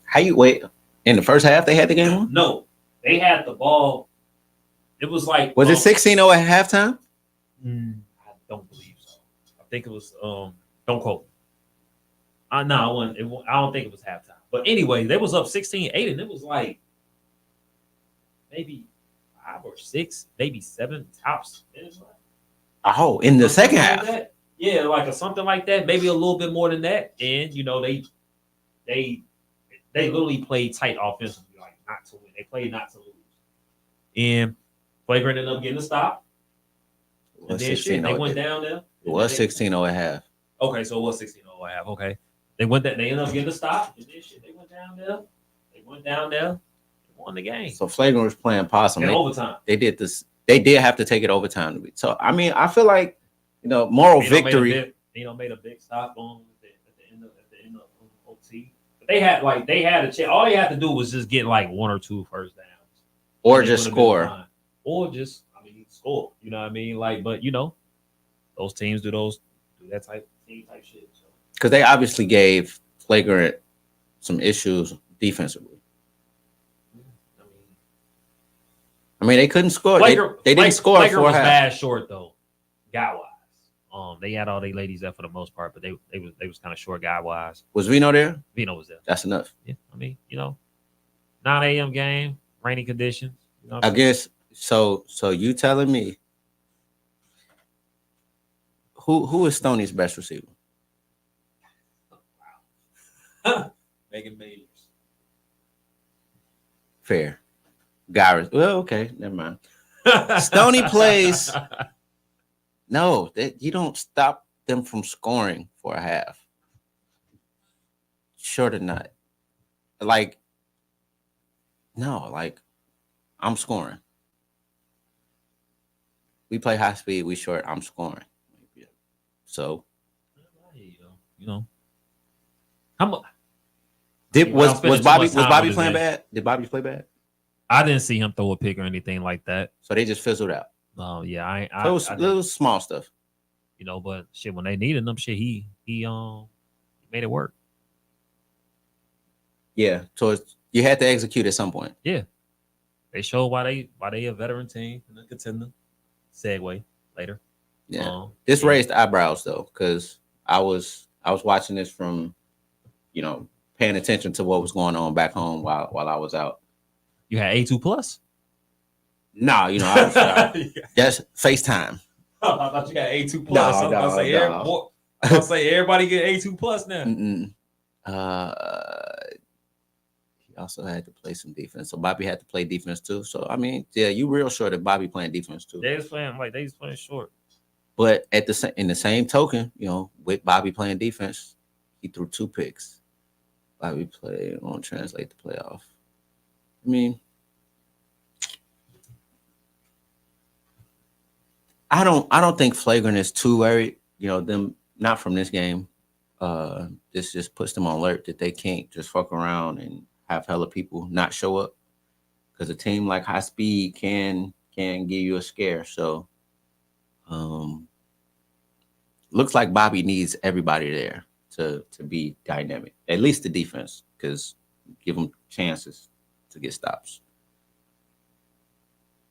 Speaker 2: How you wait in the first half? They had the game won.
Speaker 1: No, they had the ball. It was like
Speaker 2: Was it 16-0 at halftime?
Speaker 1: I don't believe so. I think it was don't quote. No, I don't think it was halftime. But anyway, they was up 16-8, and it was like maybe 5 or 6, maybe 7 tops.
Speaker 2: Oh, in the second half.
Speaker 1: Like yeah, like something like that. Maybe a little bit more than that. And they literally played tight offensively, like not to win. They played not to lose. And Flagrant ended up getting a stop. And then shit, they went down there.
Speaker 2: It was 16-0 at half.
Speaker 1: Okay, so it was 16-0 at half. Okay. They ended up getting a stop. And then shit, they went down there. They won the game.
Speaker 2: So Flagrant was playing possum.
Speaker 1: In overtime.
Speaker 2: They did this. They did have to take it overtime. So I mean, I feel like moral victory.
Speaker 1: Made a big stop on at the end of OT. But they had a chance. All they had to do was just get like 1 or 2 first downs,
Speaker 2: or just score,
Speaker 1: or just score. You know what I mean? Like, but those teams do that type shit. So.
Speaker 2: Because they obviously gave Flagrant some issues defensively. I mean, they couldn't score. They didn't score.
Speaker 1: Flagrant was bad short though, guy wise. They had all their ladies there for the most part, but they was kind of short guy wise.
Speaker 2: Was Vino there?
Speaker 1: Vino was there.
Speaker 2: That's enough.
Speaker 1: Yeah, I mean, 9 a.m. game, rainy conditions.
Speaker 2: I guess so. So you telling me who is Stoney's best receiver?
Speaker 1: Megan Majors.
Speaker 2: Fair. Garrett. Well, okay, never mind. Stoney plays. No, you don't stop them from scoring for a half. Sure to not. Like, no, like, I'm scoring. We play high speed, we short, I'm scoring. So,
Speaker 1: how much?
Speaker 2: Was Bobby playing bad? Did Bobby play bad?
Speaker 1: I didn't see him throw a pick or anything like that.
Speaker 2: So they just fizzled out.
Speaker 1: Oh yeah,
Speaker 2: it was small stuff.
Speaker 1: But shit, when they needed them, shit, he made it work.
Speaker 2: Yeah, so you had to execute at some point.
Speaker 1: Yeah, they showed why they a veteran team and a contender. Segue later.
Speaker 2: Yeah, this raised eyebrows though, because I was watching this from, paying attention to what was going on back home while I was out.
Speaker 1: You had A2 plus?
Speaker 2: No, I was that's FaceTime.
Speaker 1: I thought you got A2 plus. I was gonna say everybody get A2 plus now.
Speaker 2: He also had to play some defense, so Bobby had to play defense too. So I mean, yeah, you real sure that Bobby playing defense too.
Speaker 1: They was playing short.
Speaker 2: But in the same token, with Bobby playing defense, he threw 2 picks. Bobby played won't translate the playoff. I mean, I don't think Flagrant is too worried. Them not from this game. This just puts them on alert that they can't just fuck around and have hella people not show up, because a team like High Speed can give you a scare. So, looks like Bobby needs everybody there to be dynamic, at least the defense, because give them chances to get stops.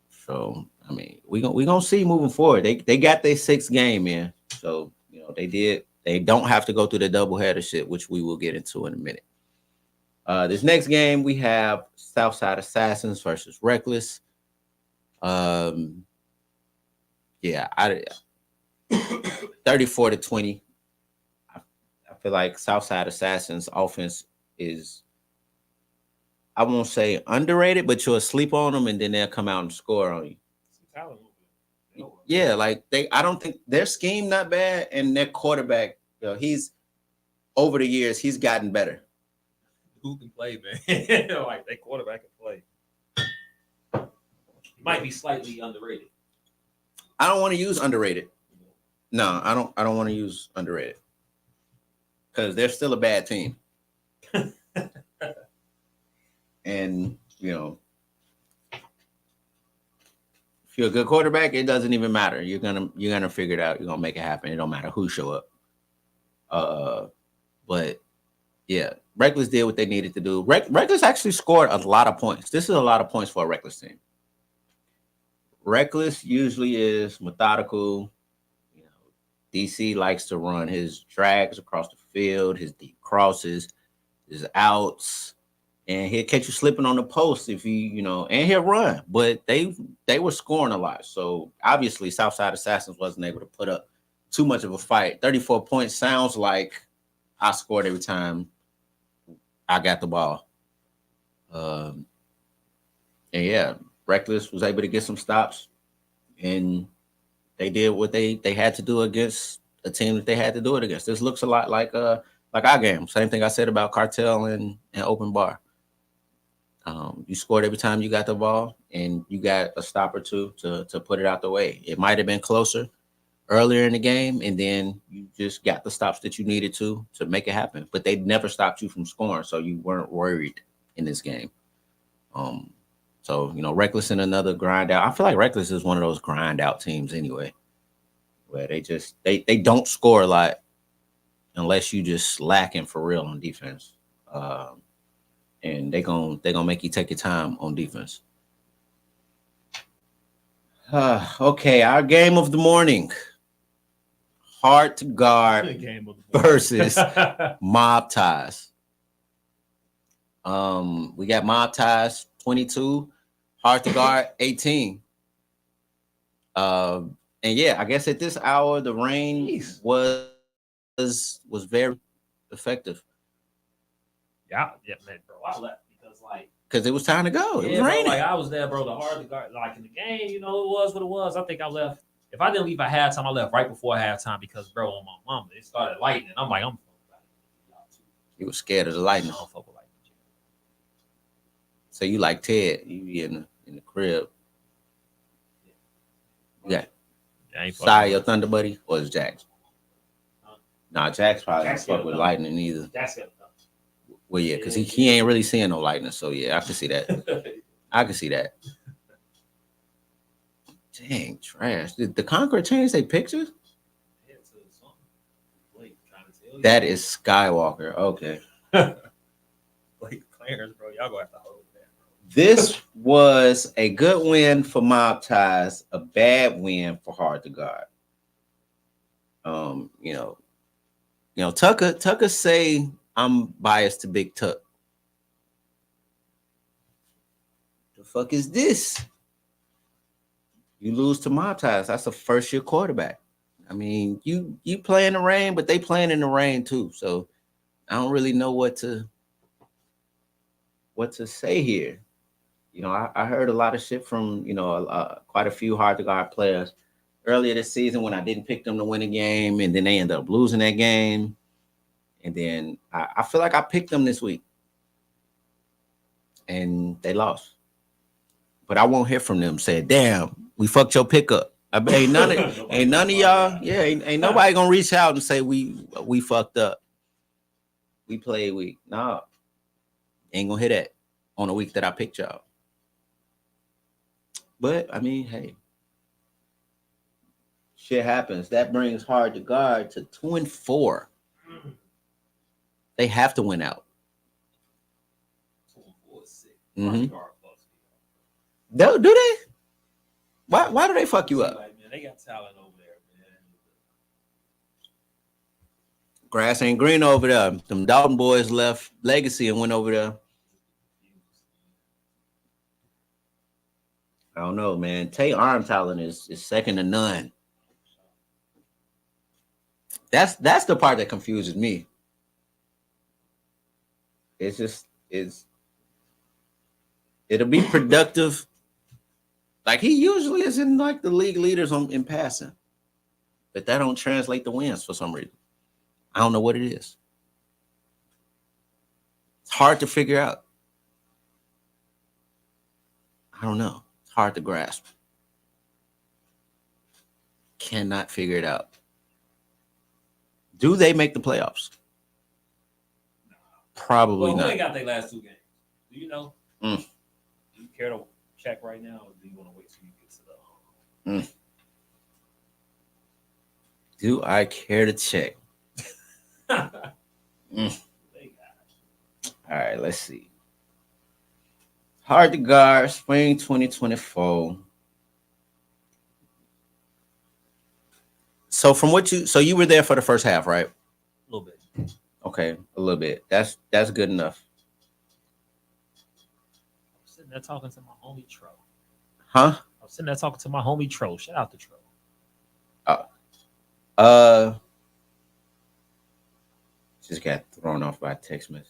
Speaker 2: So I mean, we gonna see moving forward. They got their 6th game in, so they did They don't have to go through the doubleheader shit, which we will get into in a minute. This next game we have Southside Assassins versus Reckless. Yeah, 34-20. I feel like Southside Assassins offense is, I won't say underrated, but you'll sleep on them and then they'll come out and score on you. Yeah, like I don't think their scheme not bad, and their quarterback, he's over the years he's gotten better.
Speaker 1: Who can play, man? Like that quarterback can play. He might be slightly underrated.
Speaker 2: I don't want to use underrated. No, I don't want to use underrated because they're still a bad team. And if you're a good quarterback, it doesn't even matter. You're gonna figure it out. You're gonna make it happen. It don't matter who show up. But yeah, Reckless did what they needed to do. Reckless actually scored a lot of points. This is a lot of points for a Reckless team. Reckless usually is methodical. DC likes to run his drags across the field, his deep crosses, his outs, and he'll catch you slipping on the post if and he'll run. But they were scoring a lot. So obviously Southside Assassins wasn't able to put up too much of a fight. 34 points sounds like I scored every time I got the ball. And yeah, Reckless was able to get some stops, and they did what they had to do against a team that they had to do it against. This looks a lot like our game. Same thing I said about Cartel and Open Bar. You scored every time you got the ball, and you got a stop or two to put it out the way. It might have been closer earlier in the game, and then you just got the stops that you needed to make it happen. But they never stopped you from scoring, so you weren't worried in this game. So Reckless in another grind out. I feel like Reckless is one of those grind out teams anyway, where they don't score a lot unless you just lacking for real on defense. And they're gonna make you take your time on defense. Okay, our game of the morning. Hard to guard versus Mob Ties. We got Mob Ties 22, Hard to Guard 18. And yeah, I guess at this hour the rain was very effective.
Speaker 1: Yeah, man, bro. I left
Speaker 2: because it was time to go. It was
Speaker 1: bro,
Speaker 2: raining.
Speaker 1: Like I was there, bro. The Hard to Guard, like in the game, it was what it was. I think I left. If I didn't leave at halftime, I left right before halftime because, bro, on my mama, it started lightning. I'm like,
Speaker 2: you was scared of the lightning. So you like Ted? You be in the crib. Yeah. Sorry, your Thunder Buddy, or is Jax? Nah, Jax probably don't fuck with lightning either. Well, yeah, because he ain't really seeing no lightning. So yeah, I can see that. I can see that. Dang, trash. Did the Conqueror change their pictures? That is Skywalker. Okay.
Speaker 1: Like Clarence, bro. Y'all gonna have to hold that, bro.
Speaker 2: This was a good win for Mob Ties, a bad win for Hard to Guard. Tucker say I'm biased to Big Tuck. The fuck is this? You lose to Mob Ties. That's a first-year quarterback. I mean, you play in the rain, but they playing in the rain too. So I don't really know what to say here. I heard a lot of shit from quite a few Hard to Guard players earlier this season when I didn't pick them to win a game, and then they ended up losing that game. And then I feel like I picked them this week, and they lost. But I won't hear from them saying, "Damn, we fucked your pickup." Ain't none of y'all. Yeah, ain't nobody gonna reach out and say we fucked up. We played weak. Nah, ain't gonna hear that on a week that I picked y'all. But I mean, hey, shit happens. That brings Hard to Guard to 2-4. They have to win out.
Speaker 1: 2-4 is sick.
Speaker 2: Mm-hmm. Do they? Why do they fuck you up?
Speaker 1: Like, man, they got talent over there, man.
Speaker 2: Grass ain't green over there. Them Dalton boys left Legacy and went over there. I don't know, man. Tay arm talent is second to none. That's the part that confuses me. It's just it'll be productive. Like he usually is in like the league leaders in passing, but that don't translate to wins for some reason. I don't know what it is. It's hard to figure out. I don't know. It's hard to grasp. Cannot figure it out. Do they make the playoffs? Probably
Speaker 1: Who
Speaker 2: not.
Speaker 1: they got their last 2 games? Do you know?
Speaker 2: Mm.
Speaker 1: Do you care to check right now, or do you want to wait till you get to the?
Speaker 2: Do I care to check? All right, let's see. Hard to guard, spring 2024. So you were there for the first half, right?
Speaker 1: A little bit.
Speaker 2: Okay, a little bit. That's good enough.
Speaker 1: I'm sitting there talking to my homie Tro.
Speaker 2: Huh?
Speaker 1: I'm sitting there talking to my homie Tro. Shout out to Tro.
Speaker 2: Just got thrown off by a text message.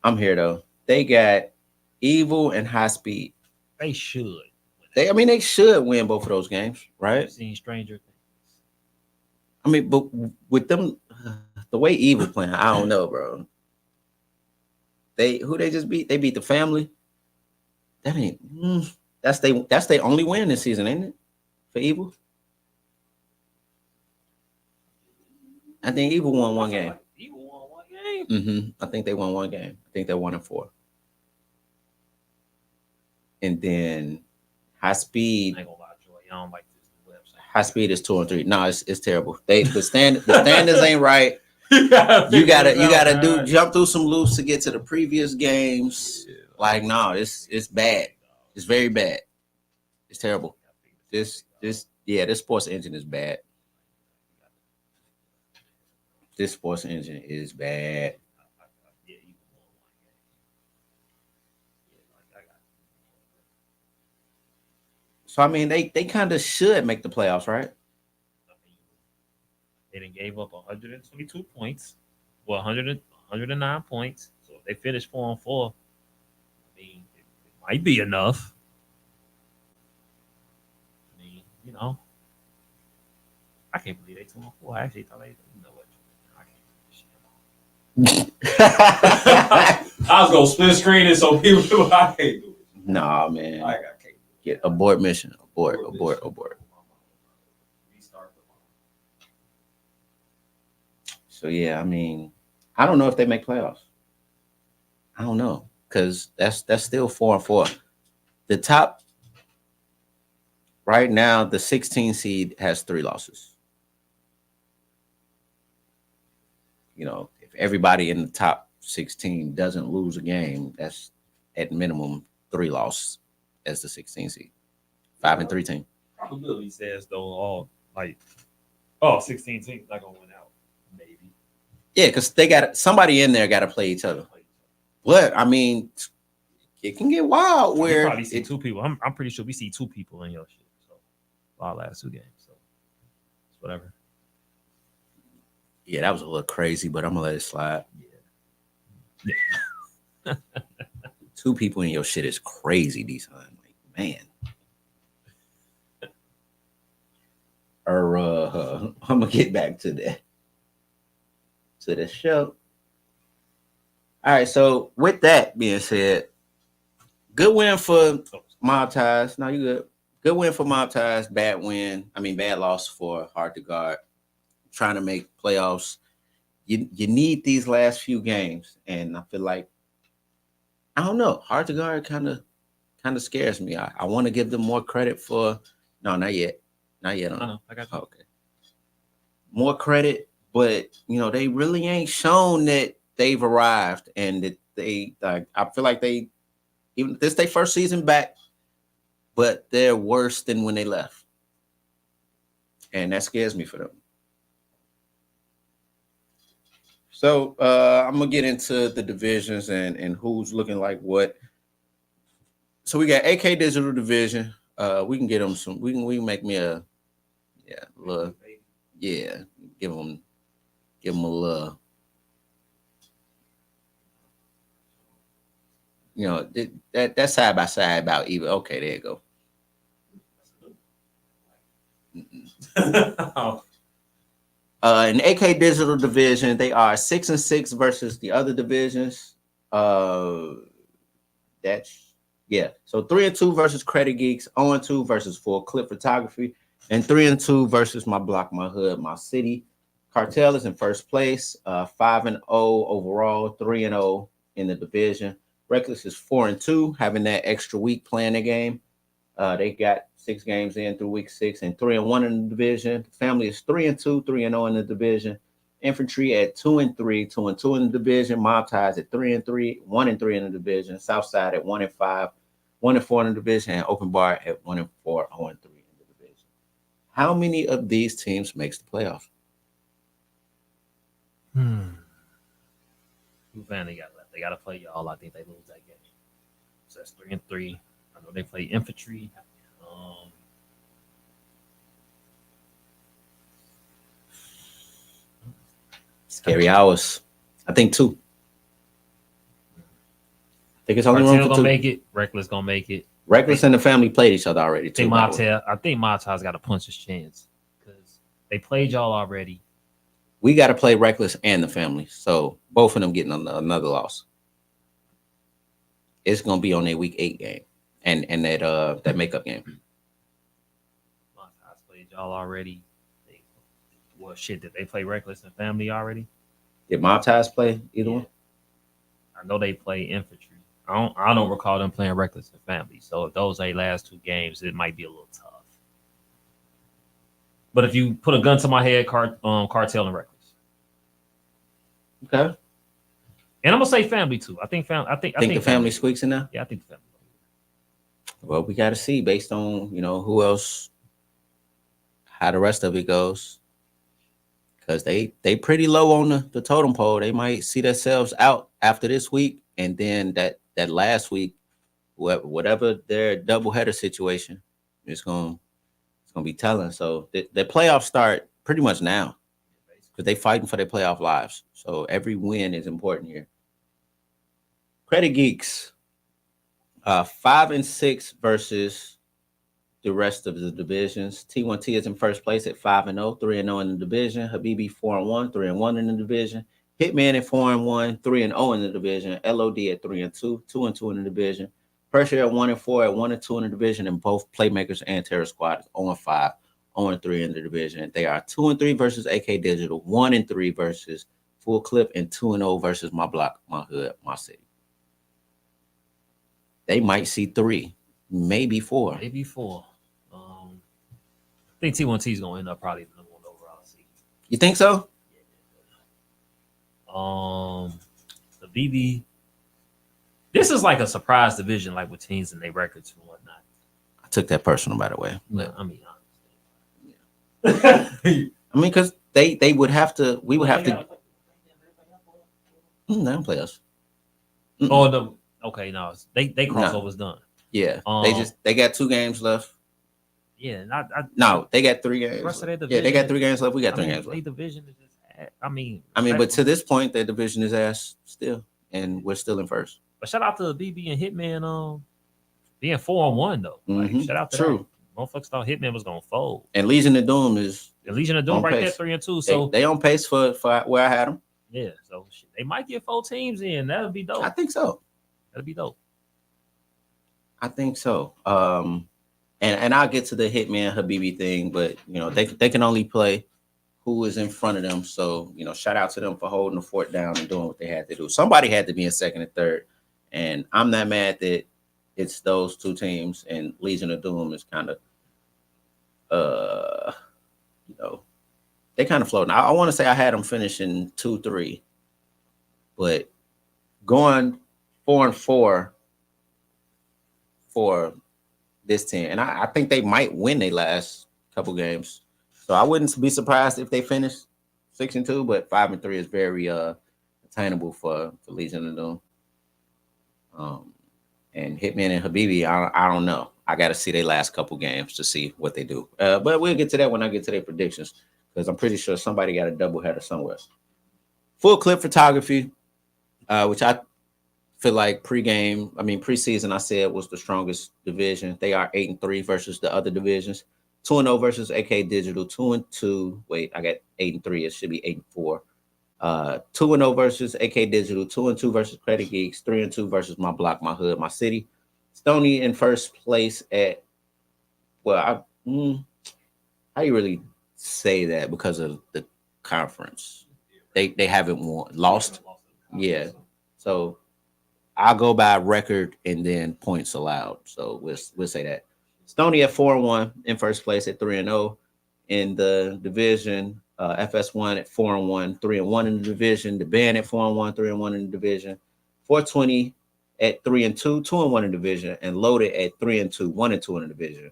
Speaker 2: I'm here though. They got Evil and High Speed.
Speaker 1: They should.
Speaker 2: They should win both of those games, right?
Speaker 1: I've seen stranger things.
Speaker 2: I mean, but with them, the way Evil playing, I don't know, bro. They just beat? They beat the Family. That ain't. That's they only win this season, ain't it? For Evil. I think Evil won one game.
Speaker 1: Evil won one game.
Speaker 2: I think they won one game. I think they're 1-4. And then High Speed.
Speaker 1: I ain't gonna lie, Joy. I don't like this website.
Speaker 2: High Speed is 2-3. No, it's terrible. The standards ain't right. You gotta jump through some loops to get to the previous games. Yeah. Like no, it's bad. It's very bad. It's terrible. This sports engine is bad. This sports engine is bad. So I mean, they kind of should make the playoffs, right?
Speaker 1: They done gave up 122 points, 109 points. So if they finish 4-4, I mean, it might be enough. I mean, I can't believe they 2-4. I actually thought I was gonna split screen it so people do. I can't do it.
Speaker 2: Nah, man. I can't get abort mission. Abort. So yeah, I mean, I don't know if they make playoffs. I don't know because that's still 4-4. The top right now, the 16 seed has 3 losses. If everybody in the top 16 doesn't lose a game, that's at minimum 3 losses as the 16 seed. 5-3 team.
Speaker 1: Probability says though, 16 teams not gonna win out. Maybe.
Speaker 2: Yeah, because they got somebody in there got to play each other. But I mean, it can get wild where
Speaker 1: you probably see 2 people. I'm pretty sure we see 2 people in your shit. So our last 2 games. So it's whatever.
Speaker 2: Yeah, that was a little crazy, but I'm gonna let it slide. Yeah. 2 people in your shit is crazy, D-Son. Like, man. I'm gonna get back to the show. All right, so with that being said, good win for Mob Ties. No, you good. Good win for Mob Ties. Bad loss for Hard to Guard. Trying to make playoffs. You need these last few games, and I feel like I don't know. Hard to Guard kind of scares me. I want to give them more credit for. No, not yet. Not yet.
Speaker 1: I know. I got you.
Speaker 2: Okay. More credit, but they really ain't shown that they've arrived, and that they. I feel like they, even this their first season back, but they're worse than when they left, and that scares me for them. So I'm gonna get into the divisions and who's looking like what. So we got AK Digital Division. We can get them some. We can make me a little yeah. Give them a little. That side by side about even. Okay, there you go.
Speaker 1: Oh,
Speaker 2: In AK Digital Division, they are 6-6 versus the other divisions. That's yeah. So 3-2 versus Credit Geeks, 0-2 versus Full Clip Photography, and 3-2 versus My Block, My Hood, My City. Cartel is in first place, 5-0 overall, 3-0 in the division. Reckless is 4-2, having that extra week playing the game. They got 6 games in through week 6 and 3-1 in the division. Family is 3-2, 3-0 in the division. Infantry at 2-3, 2-2 in the division. Mob Ties at 3-3, 1-3 in the division. Southside at 1-5, 1-4 in the division, and Open Bar at 1-4, 0-3 in the division. How many of these teams makes the playoffs?
Speaker 1: Who fan they got left? They got to play y'all. I think they lose that game. So that's 3-3. I know they play Infantry.
Speaker 2: Scary hours. I think 2. I think it's only
Speaker 1: Cartel
Speaker 2: room for
Speaker 1: gonna
Speaker 2: 2.
Speaker 1: make it. Reckless gonna make it.
Speaker 2: Reckless and the family played each other already too.
Speaker 1: I think Montage got to punch his chance because they played y'all already.
Speaker 2: We got to play Reckless and the family, so both of them getting another loss. It's gonna be on their week 8 game and that makeup game.
Speaker 1: Montage played y'all already. Well, shit, did they play Reckless and Family already?
Speaker 2: Did Mob Ties play either one?
Speaker 1: I know they play Infantry. I don't recall them playing Reckless and Family. So if those are last 2 games, it might be a little tough. But if you put a gun to my head, Cartel and Reckless.
Speaker 2: Okay.
Speaker 1: And I'm gonna say Family too. I think
Speaker 2: the family squeaks in there.
Speaker 1: Yeah, I think the Family.
Speaker 2: Well, we got to see based on who else, how the rest of it goes, because they pretty low on the totem pole. They might see themselves out after this week, and then that last week, whatever their doubleheader situation is going to be telling. So the playoffs start pretty much now because they fighting for their playoff lives. So every win is important here. Credit Geeks, 5-6 versus the rest of the divisions. T1T is in first place at 5-0, 3-0 in the division. Habibi 4-1, 3-1 in the division. Hitman at 4-1, 3-0 in the division. LOD at 3-2, 2-2 in the division. Pressure at 1-4, at 1-2 in the division, and both Playmakers and Terror Squad is 0-5, 0-3 in the division. They are 2-3 versus AK Digital, 1-3 versus Full Clip, and 2-0 versus My Block, My Hood, My City. They might see 3, maybe 4.
Speaker 1: Maybe 4. I think T1T is gonna end up probably the number 1 overall seed.
Speaker 2: You think so?
Speaker 1: The BB. This is like a surprise division, like with teams and their records and whatnot.
Speaker 2: I took that personal, by the way.
Speaker 1: No, I mean,
Speaker 2: I mean, because they would have to. We would have to. They don't play us.
Speaker 1: Oh no. Okay, no, they crossover's done.
Speaker 2: Yeah, they got 2 games left.
Speaker 1: Yeah,
Speaker 2: no, they got 3 games.
Speaker 1: Rest of their
Speaker 2: Yeah, they got 3 games left. We got 3 games
Speaker 1: left.
Speaker 2: left.
Speaker 1: Division is just,
Speaker 2: but to this point, their division is ass still, and we're still in first.
Speaker 1: But shout out to BB and Hitman, being 4-1 though. Like, shout out to
Speaker 2: True.
Speaker 1: Motherfuckers thought Hitman was gonna fold.
Speaker 2: And Legion of Doom is
Speaker 1: right pace. There 3-2. So
Speaker 2: they on pace for where I had them.
Speaker 1: Yeah, so they might get 4 teams in. That'll be dope.
Speaker 2: I think so.
Speaker 1: That'll be dope.
Speaker 2: I think so. And I'll get to the Hitman Habibi thing, but they can only play who is in front of them. So shout out to them for holding the fort down and doing what they had to do. Somebody had to be in second and third, and I'm not mad that it's those 2 teams. And Legion of Doom is kind of, they kind of floating. I want to say I had them finishing 2-3, but going 4-4 for this team, and I think they might win their last couple games. So I wouldn't be surprised if they finish 6-2, but 5-3 is very attainable for Legion of Doom. And Hitman and Habibi, I don't know. I got to see their last couple games to see what they do. But we'll get to that when I get to their predictions, because I'm pretty sure somebody got a doubleheader somewhere. Full clip photography, which I feel like preseason, I said was the strongest division. They are 8-3 versus the other divisions. 2-0 versus AK Digital. 2-2. Wait, I got 8-3. It should be 8-4. 2-0 versus AK Digital. 2-2 versus Credit Geeks. 3-2 versus My Block, My Hood, My City. Stony in first place at, well, how you really say that because of the conference? They haven't lost. Yeah. So I'll go by record and then points allowed. So we'll say that. Stony at 4-1 in first place at 3-0 in the division. FS1 at 4-1, 3-1 in the division. The band at 4-1, 3-1 in the division. 420 at 3-2, 2-1 in the division, and Loaded at 3-2, 1-2 in the division.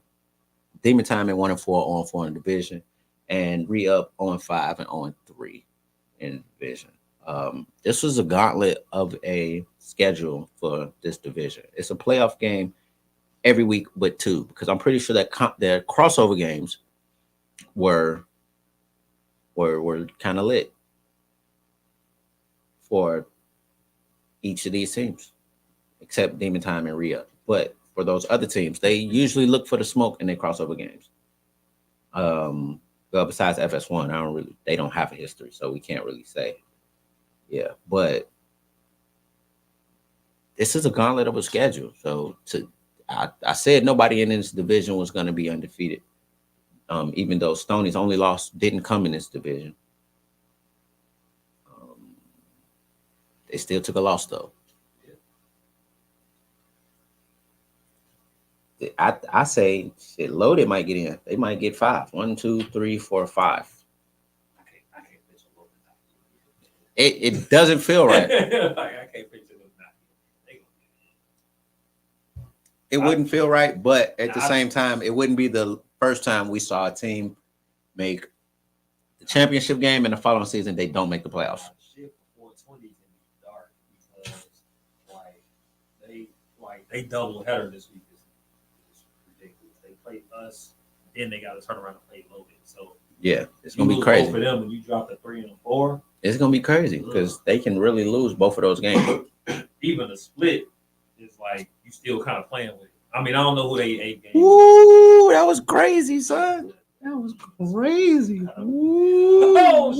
Speaker 2: Demon Time at 1-4, 0-4 in the division, and Re-Up 0-5 and 0-3 in the division. This was a gauntlet of a schedule for this division. It's a playoff game every week but two, because I'm pretty sure that their crossover games were kind of lit for each of these teams, except Demon Time and Re-Up. But for those other teams, they usually look for the smoke in their crossover games. Well, besides FS1, they don't have a history, so we can't really say. Yeah, but this is a gauntlet of a schedule. So I said nobody in this division was going to be undefeated. Even though Stoney's only loss didn't come in this division. They still took a loss, though. I say shit, Loaded might get in. They might get 5. 1, 2, 3, 4, 5.
Speaker 1: I can't picture Loaded.
Speaker 2: It doesn't feel right.
Speaker 1: I can't picture them not.
Speaker 2: It wouldn't feel right, but at the same time, it wouldn't be the first time we saw a team make the championship game and the following season they don't make the playoffs.
Speaker 1: Shit, 420 can be dark because they double header this week. It's ridiculous. They played us, then they got to turn around and play Loaded. So
Speaker 2: yeah, it's gonna be crazy
Speaker 1: for them when you drop the 3 and a 4.
Speaker 2: It's gonna be crazy because they can really lose both of those games.
Speaker 1: Even the split is like you still kind of playing with it. I mean, I don't know who they 8 games.
Speaker 2: Ooh, that was crazy, son. That was crazy. Ooh,
Speaker 1: oh,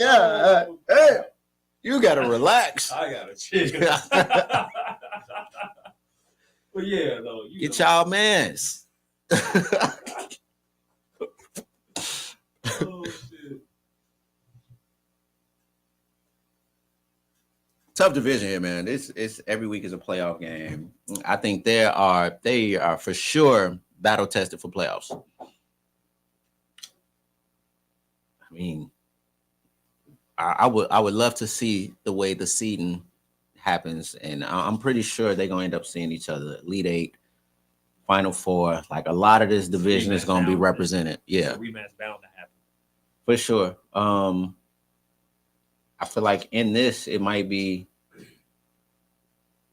Speaker 2: yeah. Hey, you gotta relax.
Speaker 1: I gotta chill. But yeah, no.
Speaker 2: Get y'all mans.
Speaker 1: Oh shit.
Speaker 2: Tough division here, man. It's every week is a playoff game. I think they are for sure battle tested for playoffs. I mean, I would love to see the way the seeding happens, and I'm pretty sure they're gonna end up seeing each other. Elite 8, Final 4. Like a lot of this division is gonna be represented. Yeah,
Speaker 1: rematch bound to happen
Speaker 2: for sure. I feel like in this it might be.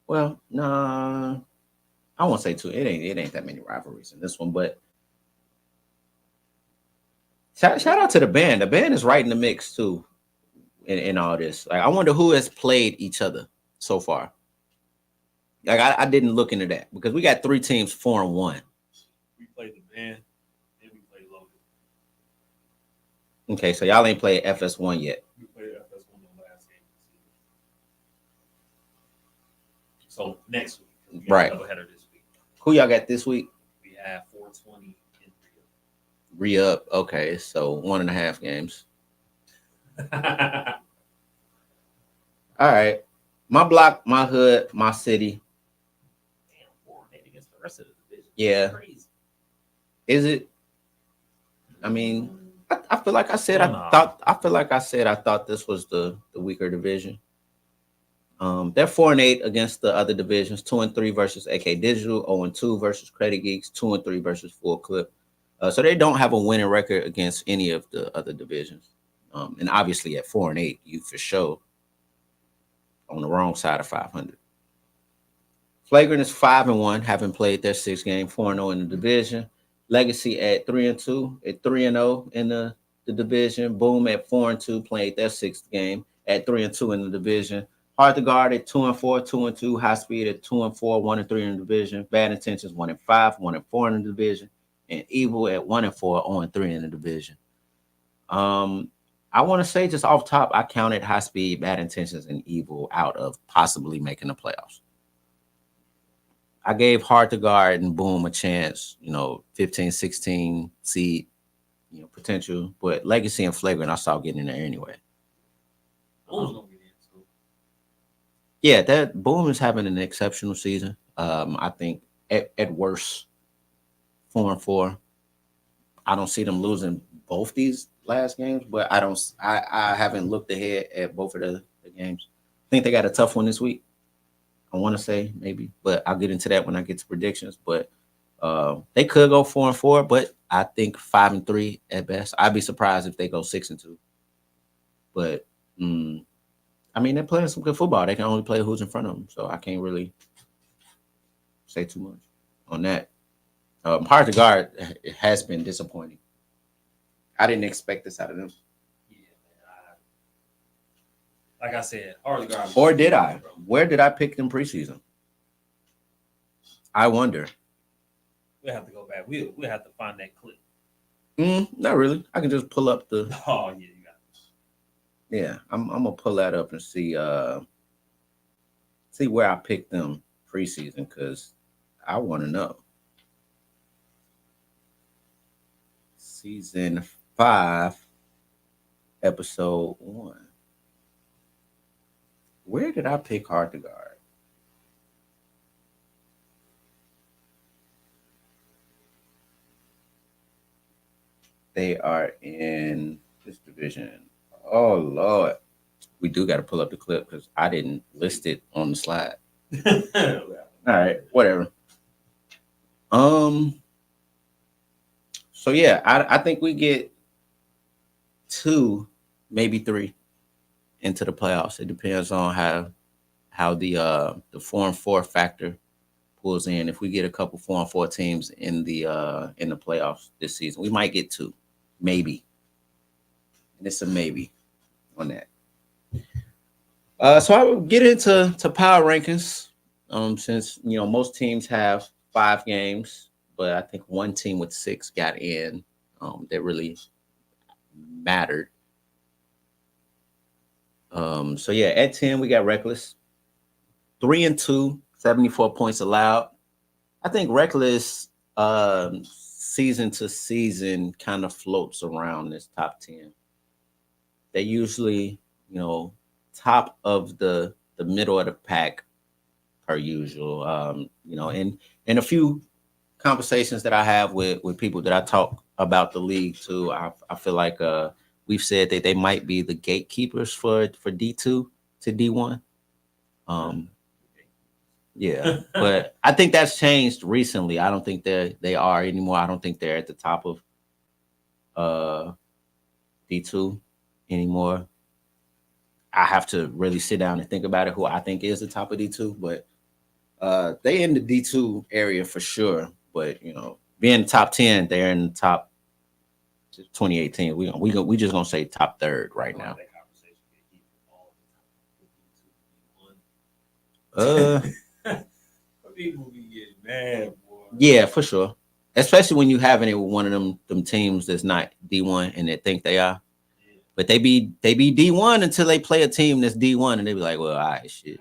Speaker 2: Well, nah, I won't say two. It ain't that many rivalries in this one, but shout out to the band. The band is right in the mix too, in all this. Like, I wonder who has played each other so far. Like, I didn't look into that because we got 3 teams 4-1.
Speaker 1: We played the band, then we played Loaded.
Speaker 2: Okay, so y'all ain't played FS1 yet.
Speaker 1: We played FS1 the last game. So next week, we
Speaker 2: right?
Speaker 1: Doubleheader this week.
Speaker 2: Who y'all got this week?
Speaker 1: We have 420 and
Speaker 2: Re-Up. Okay, so 1.5 games. All right. My block, my hood, my city.
Speaker 1: Damn, 4-8 against the rest of the division.
Speaker 2: Yeah.
Speaker 1: Crazy.
Speaker 2: Is it? I mean, I feel like I said I thought this was the weaker division. They're 4-8 against the other divisions. 2-3 versus AK Digital. 0-2 versus Credit Geeks. 2-3 versus Full Clip. So they don't have a winning record against any of the other divisions. And obviously at 4-8, you for sure on the wrong side of 500. Flagrant is 5-1, having played their 6 game, 4-0 in the division. Legacy at 3-2, at 3-0 in the division. Boom at 4-2, played their 6th game at 3-2 in the division. Hard to guard at 2-4, 2-2. High speed at 2-4, 1-3 in the division. Bad intentions 1-5, 1-4 in the division. And evil at 1-4, 0-3 in the division. I want to say just off top, I counted high speed, bad intentions, and evil out of possibly making the playoffs. I gave Hard to Guard and Boom a chance, 15, 16 seed, potential. But Legacy and Flagrant, I saw getting in there anyway. Yeah, that Boom is having an exceptional season. I think at worst, 4-4. I don't see them losing both these last games, but I haven't looked ahead at both of the games. I think they got a tough one this week. I want to say maybe, but I'll get into that when I get to predictions. But they could go 4-4, but I think 5-3 at best. I'd be surprised if they go 6-2. But I mean, they're playing some good football. They can only play who's in front of them, so I can't really say too much on that. Hard to Guard, it has been disappointing. I didn't expect this out of them.
Speaker 1: Yeah, man. Like I said, hard to guard.
Speaker 2: Or did I? Where did I pick them preseason? I wonder.
Speaker 1: We'll have to go back. We'll have to find that clip.
Speaker 2: Not really. I can just pull up the.
Speaker 1: Oh yeah, you got this.
Speaker 2: Yeah, I'm gonna pull that up and see where I picked them preseason because I want to know. Season 5, episode 1. Where did I pick Hard to Guard? They are in this division. Oh Lord, we do got to pull up the clip because I didn't list it on the slide. All right, whatever. So yeah, I think we get 2, maybe 3 into the playoffs. It depends on how the 4-4 factor pulls in. If we get a couple 4-4 teams in the playoffs this season, we might get 2, maybe. And it's a maybe on that. So I will get into power rankings. Since most teams have 5 games. But I think one team with 6 got in that really mattered. So yeah, at 10 we got Reckless. 3-2, 74 points allowed. I think Reckless season to season kind of floats around this top 10. They usually, top of the middle of the pack per usual. And a few conversations that I have with people that I talk about the league to, I feel like we've said that they might be the gatekeepers for D2 to D1. Yeah, but I think that's changed recently. I don't think they are anymore. I don't think they're at the top of D2 anymore. I have to really sit down and think about it, who I think is the top of D2, but they in the D2 area for sure. But being top 10, they're in the top 2018. We just gonna say top 3rd right now.
Speaker 1: People be getting mad, boy.
Speaker 2: Yeah, for sure. Especially when you having it with one of them teams that's not D1 and they think they are. Yeah. But they be D1 until they play a team that's D1 and they be like, well, all right, shit.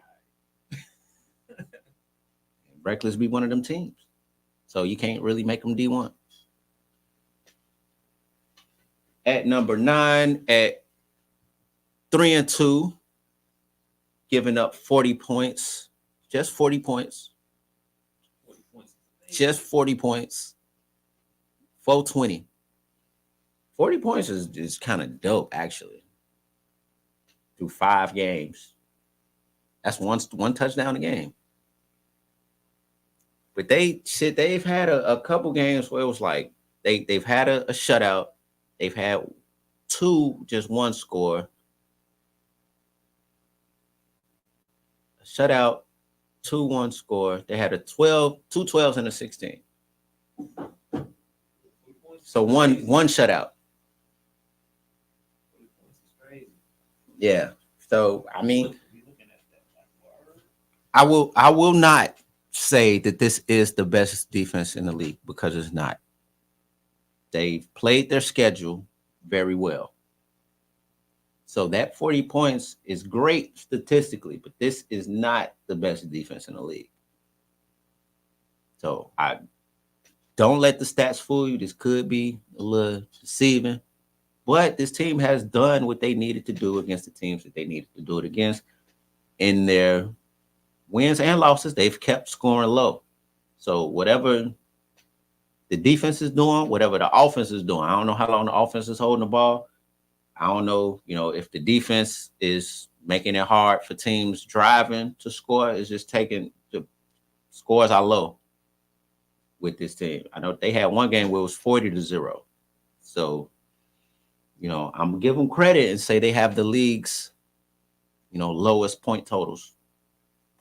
Speaker 2: Reckless be one of them teams. So you can't really make them D1. At number 9, at 3-2, giving up 40 points. Just 40 points.
Speaker 1: 40 points.
Speaker 2: Just 40 points. 420. 40 points is kind of dope, actually. Through 5 games. That's one touchdown a game. But they've had a couple games where it was like they've had a shutout. They've had just one score. Shutout, 2-1 score. They had two 12s and a 16. So one shutout. Yeah. So I mean, I will not say that this is the best defense in the league because it's not. They've played their schedule very well. So that 40 points is great statistically, but this is not the best defense in the league. So I don't let the stats fool you. This could be a little deceiving, but this team has done what they needed to do against the teams that they needed to do it against. In their wins and losses, they've kept scoring low. So whatever the defense is doing, whatever the offense is doing, I don't know how long the offense is holding the ball. I don't know, if the defense is making it hard for teams driving to score. It's just taking the scores are low with this team. I know they had one game where it was 40-0. So, I'm gonna give them credit and say they have the league's, lowest point totals,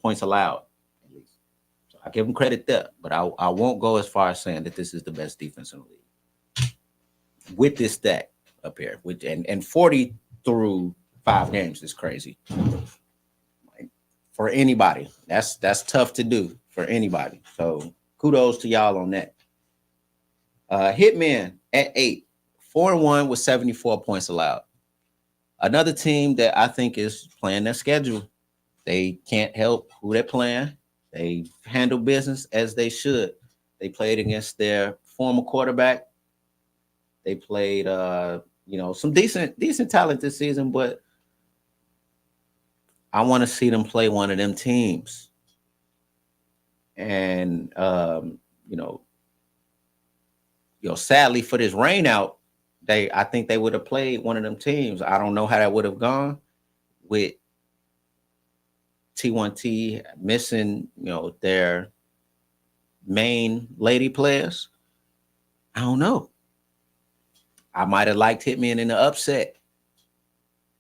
Speaker 2: points allowed, at least. So I give them credit there, but I won't go as far as saying that this is the best defense in the league with this stat up here. And 40 through 5 games is crazy. Like, for anybody, that's tough to do for anybody. So kudos to y'all on that. Hitman at 8, 4-1 with 74 points allowed. Another team that I think is playing their schedule. They can't help who they're playing. They handle business as they should. They played against their former quarterback. They played, some decent talent this season, but I want to see them play one of them teams. And sadly for this rain out, I think they would have played one of them teams. I don't know how that would have gone with T1T missing, their main lady players. I don't know. I might have liked Hitman in the upset.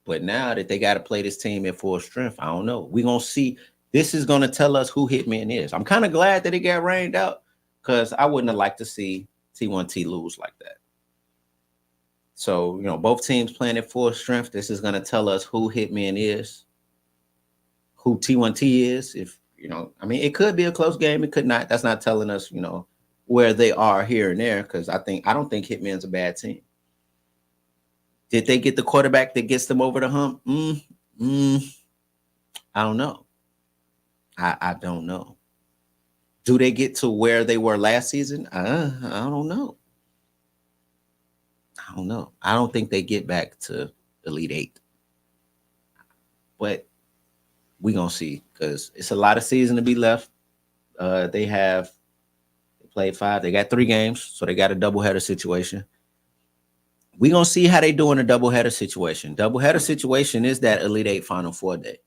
Speaker 2: But now that they got to play this team at full strength, I don't know. We're going to see. This is going to tell us who Hitman is. I'm kind of glad that it got rained out because I wouldn't have liked to see T1T lose like that. So, both teams playing at full strength. This is going to tell us who Hitman is, who T1T is. If, it could be a close game. It could not. That's not telling us, where they are here and there because I don't think Hitman's a bad team. Did they get the quarterback that gets them over the hump? I don't know. I don't know. Do they get to where they were last season? I don't know. I don't know. I don't think they get back to Elite 8. But we're going to see because it's a lot of season to be left. They played 5. They got 3 games, so they got a doubleheader situation. We're going to see how they do in a doubleheader situation. Doubleheader situation is that Elite 8 Final 4 day.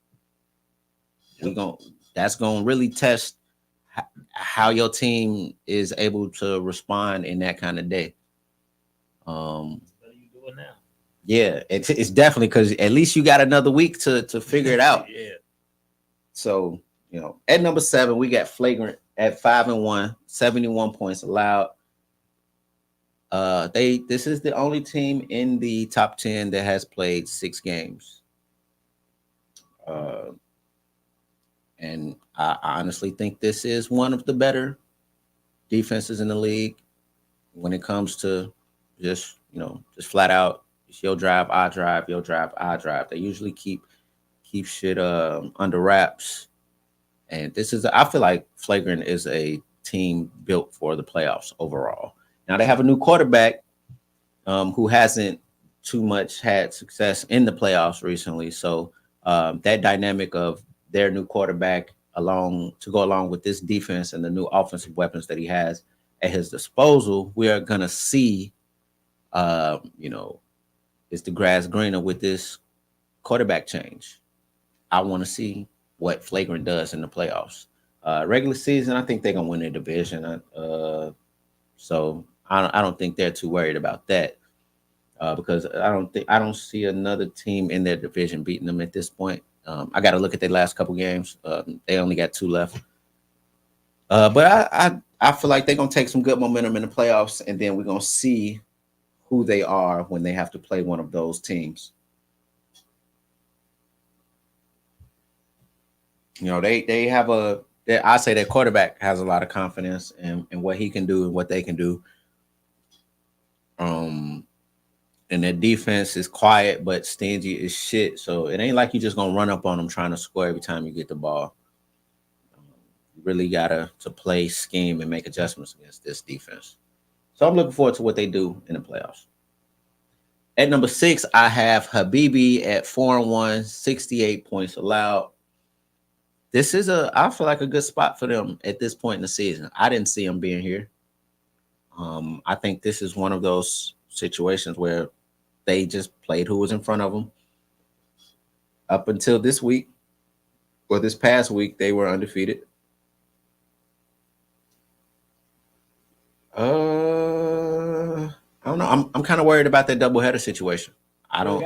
Speaker 2: That's going to really test how your team is able to respond in that kind of day.
Speaker 1: What are you doing now?
Speaker 2: Yeah, it's definitely because at least you got another week to figure it out.
Speaker 1: Yeah.
Speaker 2: So, at number 7, we got Flagrant at 5-1, 71 points allowed. This is the only team in the top 10 that has played 6 games. And I honestly think this is one of the better defenses in the league when it comes to just flat out, it's your drive, I drive, your drive, I drive. They usually keep shit under wraps. And I feel like Flagrant is a team built for the playoffs overall. Now they have a new quarterback who hasn't too much had success in the playoffs recently. So that dynamic of their new quarterback to go along with this defense and the new offensive weapons that he has at his disposal, we are going to see, is the grass greener with this quarterback change. I want to see what Flagrant does in the playoffs. Regular season, I think they're going to win the division. So I don't think they're too worried about that. because I don't see another team in their division beating them at this point. I got to look at their last couple games. They only got 2 left. But I feel like they're gonna take some good momentum in the playoffs, and then we're gonna see who they are when they have to play one of those teams. You know, they have I say their quarterback has a lot of confidence in what he can do and what they can do. Um, and their defense is quiet but stingy as shit. So it ain't like you just gonna run up on them trying to score every time you get the ball. You really gotta to play scheme and make adjustments against this defense. So I'm looking forward to what they do in the playoffs. At number 6, I have Habibi at 4-1, 68 points allowed. This is I feel like a good spot for them at this point in the season. I didn't see them being here. I think this is one of those situations where they just played who was in front of them. Up until this week, or this past week, they were undefeated. I don't know. I'm kind of worried about that doubleheader situation. I don't.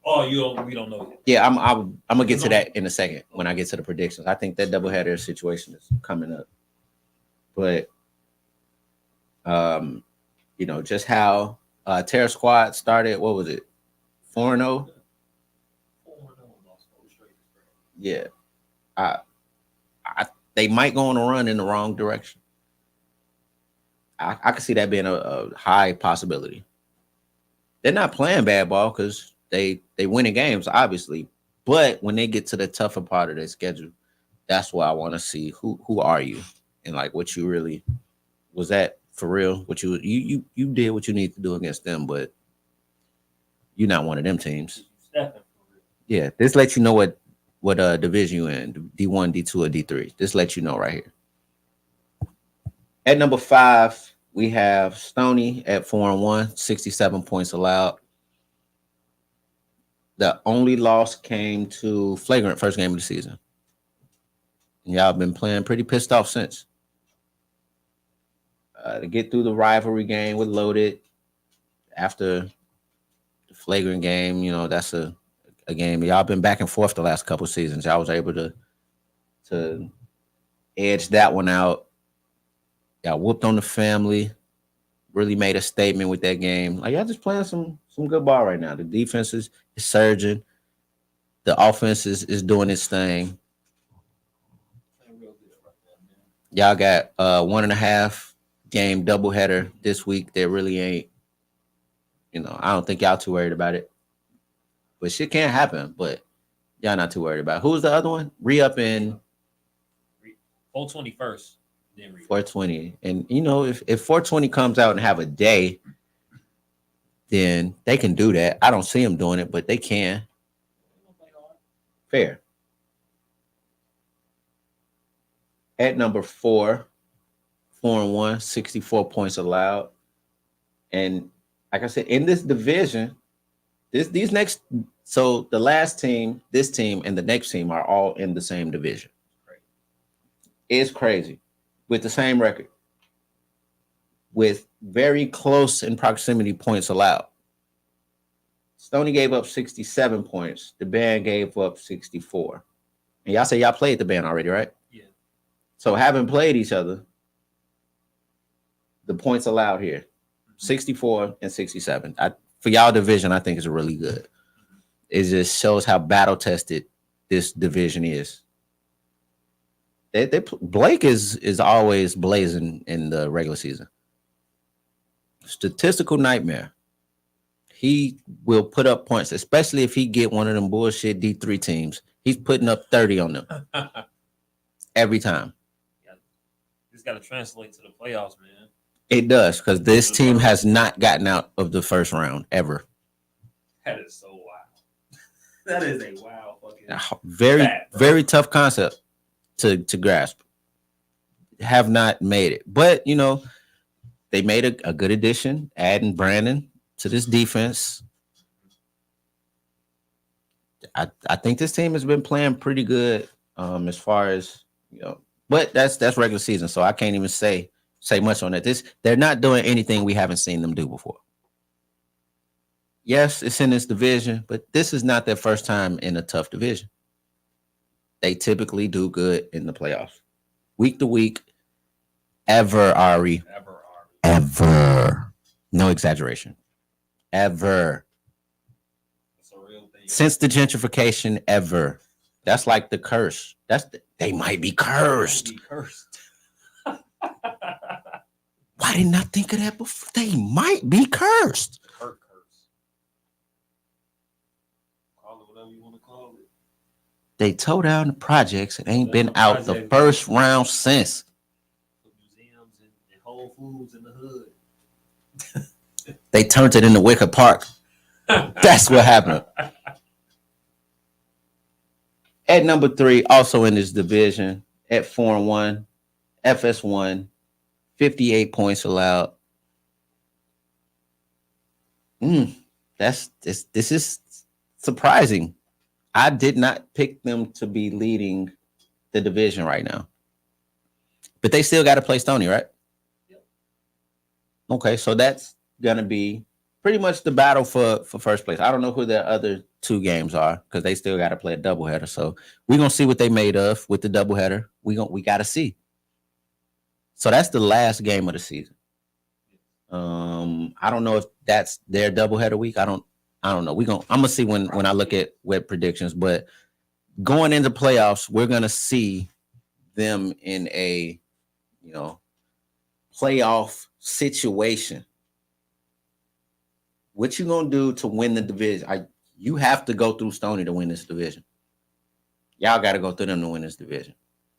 Speaker 1: Oh, we don't know yet.
Speaker 2: Yeah, I'm gonna get to that in a second when I get to the predictions. I think that doubleheader situation is coming up, but you know, just how Terror Squad started. What was it? 4-0. Yeah, I, they might go on a run in the wrong direction. I could see that being a high possibility. They're not playing bad ball because they winning games, obviously. But when they get to the tougher part of their schedule, that's why I want to see who are you and like what you really was that for real. What you did what you need to do against them, but you're not one of them teams. Yeah, this lets you know what division you in, D1, D2, or D3. This lets you know right here. At number 5, we have Stony at 4-1, 67 points allowed. The only loss came to Flagrant first game of the season. And y'all been playing pretty pissed off since. To get through the rivalry game with Loaded after the Flagrant game, you know, that's a game. Y'all been back and forth the last couple seasons. Y'all was able to edge that one out. Y'all whooped on the family. Really made a statement with that game. Like y'all just playing some good ball right now. The defense is surging. The offense is doing its thing. Y'all got 1.5 game doubleheader this week. That really ain't, you know, I don't think y'all too worried about it. But shit can't happen. But y'all not too worried about it. Who's the other one? Re-up in
Speaker 1: 421st.
Speaker 2: 420. And you know, if 420 comes out and have a day, then they can do that. I don't see them doing it, but they can. Fair. At number 4, 4-1, 64 points allowed. And like I said, in this division, these next, so the last team, this team, and the next team are all in the same division. It's crazy. With the same record, with very close in proximity points allowed. Stony gave up 67 points. The band gave up 64. And y'all say y'all played the band already, right?
Speaker 1: Yeah.
Speaker 2: So having played each other, the points allowed here, 64 and 67. For y'all division, I think is really good. It just shows how battle tested this division is. Blake is always blazing in the regular season. Statistical nightmare. He will put up points, especially if he get one of them bullshit D3 teams. He's putting up 30 on them every time.
Speaker 1: Yeah. It's got to translate to the playoffs, man.
Speaker 2: It does, because this team has not gotten out of the first round ever.
Speaker 1: That is so wild. That is a wild fucking
Speaker 2: very tough concept to grasp. Have not made it, but you know they made a good addition, adding Brandon to this defense. I think this team has been playing pretty good as far as, you know, but that's regular season, so I can't even say much on that. They're not doing anything we haven't seen them do before. Yes, it's in this division, but this is not their first time in a tough division. They typically do good in the playoffs. Week to week, ever, Ari.
Speaker 1: Ever are.
Speaker 2: Ever. No exaggeration. Ever.
Speaker 1: It's a real thing.
Speaker 2: Since the gentrification, ever. That's like the curse. They might be cursed.
Speaker 1: Be cursed.
Speaker 2: Why didn't I think of that before? They might be cursed.
Speaker 1: Curse. Call it whatever you want to call it.
Speaker 2: They tore down the projects and ain't been out the first round since.
Speaker 1: Museums and Whole Foods in the hood.
Speaker 2: They turned it into Wicker Park. That's what happened. At number 3, also in this division, at 4-1, FS1, 58 points allowed. This is surprising. I did not pick them to be leading the division right now. But they still got to play Stoney, right?
Speaker 1: Yep.
Speaker 2: Okay, so that's going to be pretty much the battle for first place. I don't know who their other 2 games are because they still got to play a doubleheader. So we're going to see what they made of with the doubleheader. We got to see. So that's the last game of the season. I don't know if that's their doubleheader week. I don't know. I'm gonna see when I look at web predictions, but going into playoffs, we're gonna see them in a playoff situation. What you gonna do to win the division? You have to go through Stoney to win this division. Y'all got to go through them to win this division.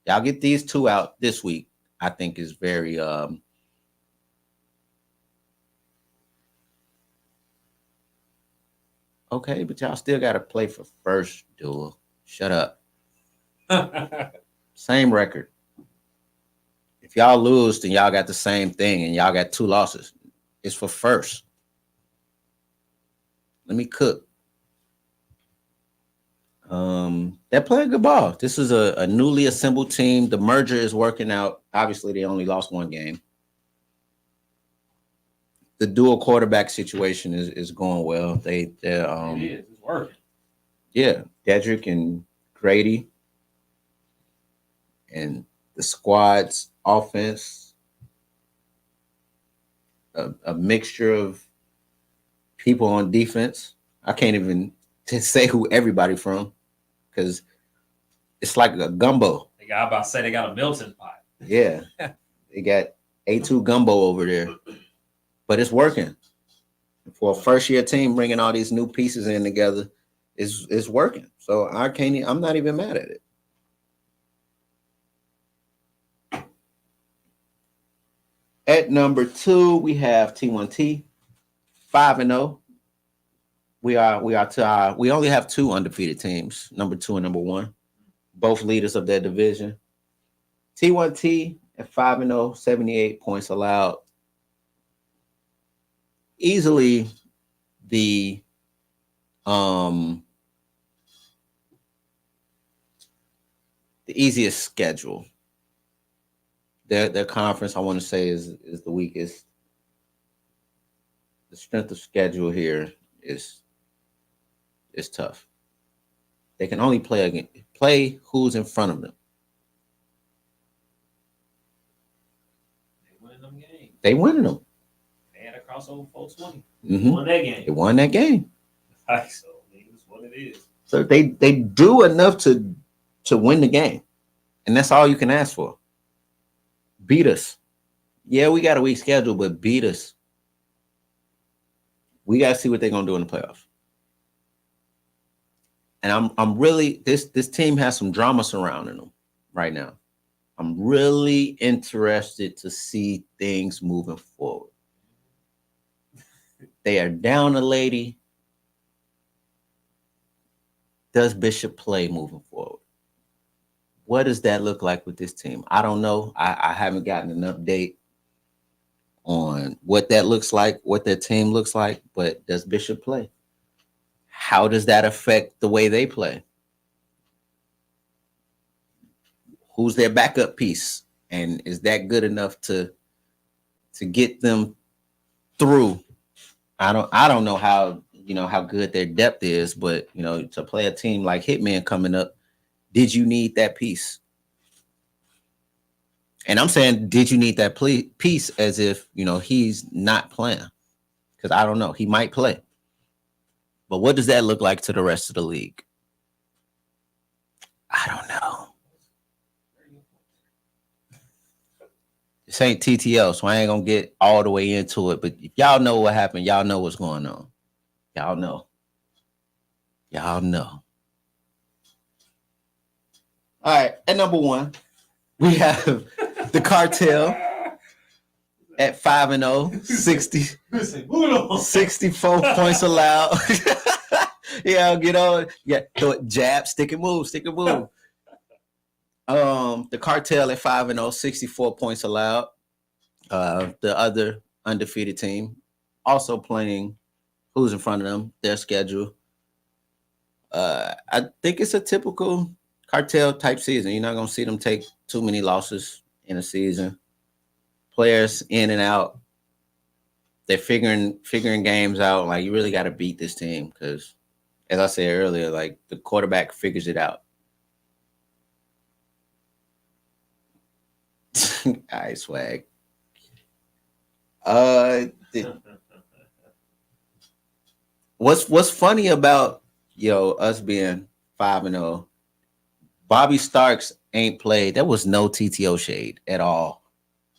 Speaker 2: Y'all get these 2 out this week. I think is very okay, but y'all still got to play for first, duel. Shut up. Same record. If y'all lose, then y'all got the same thing, and y'all got 2 losses. It's for first. Let me cook. They're playing good ball. This is a newly assembled team. The merger is working out. Obviously, they only lost 1 game. The dual quarterback situation is going well.
Speaker 1: It is. It's working.
Speaker 2: Yeah, Dedrick and Grady, and the squad's offense, a mixture of people on defense. I can't even say who everybody from because it's like a gumbo.
Speaker 1: I'm about to say they got a melting pot.
Speaker 2: Yeah, they got A2 gumbo over there, but it's working. For a first-year team, bringing all these new pieces in together is working. So I'm not even mad at it. At number 2, we have T1T, 5-0. We only have 2 undefeated teams, number 2 and number 1, both leaders of their division. T1T at 5-0, 78 points allowed. Easily the easiest schedule. Their conference, I want to say, is the weakest. The strength of schedule here is tough. They can only play who's in front of them.
Speaker 1: They winning them games.
Speaker 2: They winning them.
Speaker 1: They had a crossover 420.
Speaker 2: Mm-hmm.
Speaker 1: Won that game.
Speaker 2: They won that game.
Speaker 1: So it's what it is.
Speaker 2: So they do enough to win the game, and that's all you can ask for. Beat us. Yeah, we got a weak schedule, but beat us. We got to see what they're gonna do in the playoffs. And I'm really this team has some drama surrounding them right now. I'm really interested to see things moving forward. They are down a lady. Does Bishop play moving forward? What does that look like with this team? I don't know. I haven't gotten an update on what that looks like, what their team looks like, but does Bishop play? How does that affect the way they play? Who's their backup piece? And is that good enough to get them through? I don't know how how good their depth is, but to play a team like Hitman coming up, did you need that piece? And I'm saying, did you need that piece as if he's not playing? Because I don't know, he might play, but what does that look like to the rest of the league? I don't know. This ain't TTL, so I ain't gonna get all the way into it. But if y'all know what happened, y'all know what's going on. Y'all know. All right, at number 1, we have the Cartel at 5-0, 64 points allowed. Yeah, get on. Yeah, throw it, jab, stick and move. The Cartel at 5-0, 64 points allowed. The other undefeated team also playing who's in front of them, their schedule. I think it's a typical Cartel type season. You're not gonna see them take too many losses in a season. Players in and out. They're figuring games out. Like, you really got to beat this team because, as I said earlier, like, the quarterback figures it out. All right, swag. What's funny about us being 5-0? Bobby Starks ain't played. There was no TTO shade at all.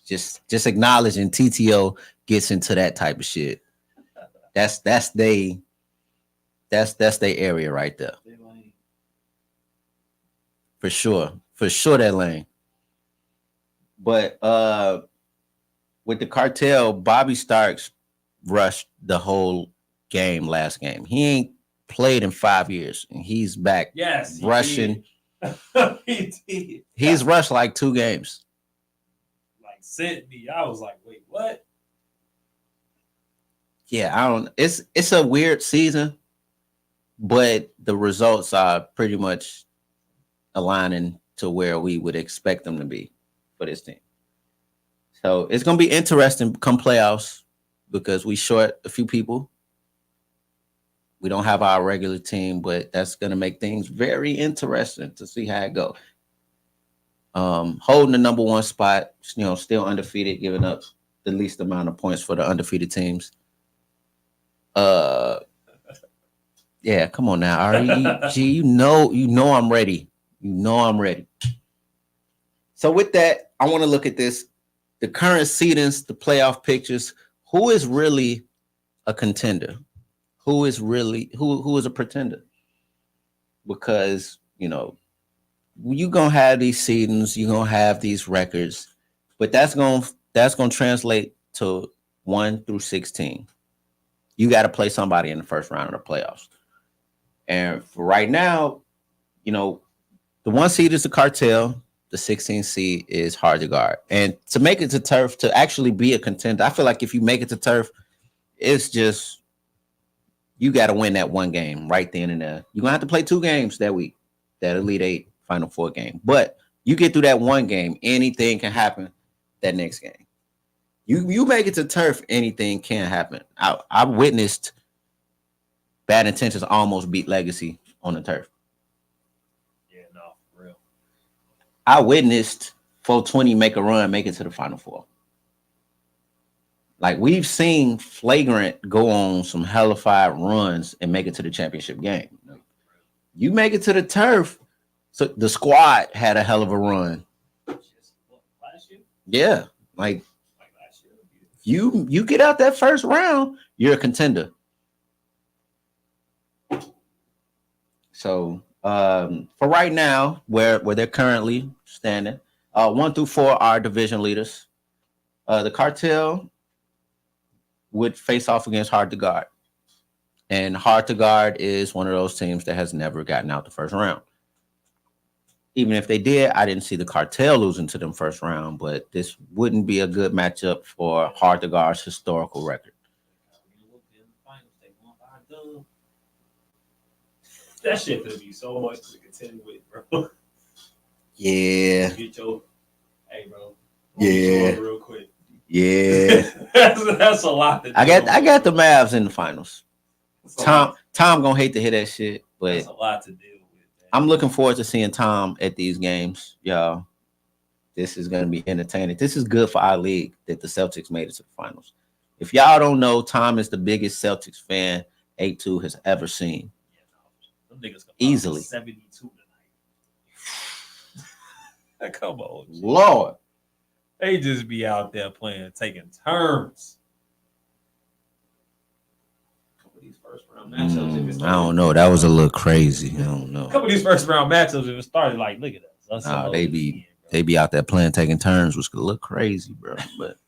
Speaker 2: Just acknowledging TTO gets into that type of shit. That's their area right there. For sure that lane. But with the Cartel, Bobby Starks rushed the whole game last game. He ain't played in 5 years, and he's back.
Speaker 1: Yes,
Speaker 2: rushing.
Speaker 1: He did.
Speaker 2: He's rushed like 2 games.
Speaker 1: Like, sent me. I was like, wait, what?
Speaker 2: Yeah, I don't. It's a weird season, but the results are pretty much aligning to where we would expect them to be for this team. So it's gonna be interesting come playoffs because we short a few people. We don't have our regular team, but that's gonna make things very interesting to see how it goes. Holding the number 1 spot, still undefeated, giving up the least amount of points for the undefeated teams. Yeah, come on now, REG. You know I'm ready. I'm ready. So with that, I want to look at this. The current seedings, the playoff pictures. Who is really a contender? Who is a pretender? Because, you gonna have these seedings, you're gonna have these records, but that's gonna translate to 1 through 16. You got to play somebody in the first round of the playoffs. And for right now, the 1 seed is the Cartel. The 16 seed is hard to guard. And to make it to turf, to actually be a contender, I feel like if you make it to turf, it's just, you got to win that 1 game right then and there. You're going to have to play 2 games that week, that Elite 8 Final 4 game. But you get through that 1 game, anything can happen that next game. You make it to turf, anything can happen. I witnessed Bad Intentions almost beat Legacy on the turf.
Speaker 1: Yeah, no, for real.
Speaker 2: I witnessed 420 make a run, make it to the Final 4. Like, we've seen Flagrant go on some hellified runs and make it to the championship game. You make it to the turf. So the squad had a hell of a run.
Speaker 1: Last year?
Speaker 2: Yeah, like last year. You get out that first round, you're a contender. So for right now, where they're currently standing, 1 through 4 are division leaders. The Cartel would face off against Hard to Guard. And Hard to Guard is one of those teams that has never gotten out the first round. Even if they did, I didn't see the Cartel losing to them first round, but this wouldn't be a good matchup for Hard to Guard's historical record.
Speaker 1: That shit could be so much to contend with, bro.
Speaker 2: Yeah.
Speaker 1: Get your, hey, bro.
Speaker 2: Yeah.
Speaker 1: Real quick.
Speaker 2: Yeah.
Speaker 1: that's a lot.
Speaker 2: I got the Mavs in the finals. Tom gonna hate to hear that shit, but
Speaker 1: that's a lot to deal with. Man.
Speaker 2: I'm looking forward to seeing Tom at these games, y'all. This is gonna be entertaining. This is good for our league that the Celtics made it to the finals. If y'all don't know, Tom is the biggest Celtics fan A2 has ever seen.
Speaker 1: Yeah, no, them niggas
Speaker 2: Easily
Speaker 1: 72 tonight. Come on, G.
Speaker 2: Lord.
Speaker 1: They just be out there playing, taking turns. These first round matchups.
Speaker 2: I don't know. That was a little crazy. I don't know.
Speaker 1: A couple of these first round matchups, if it started like, look at us.
Speaker 2: Nah, they be out there playing, taking turns, which could look crazy, bro. But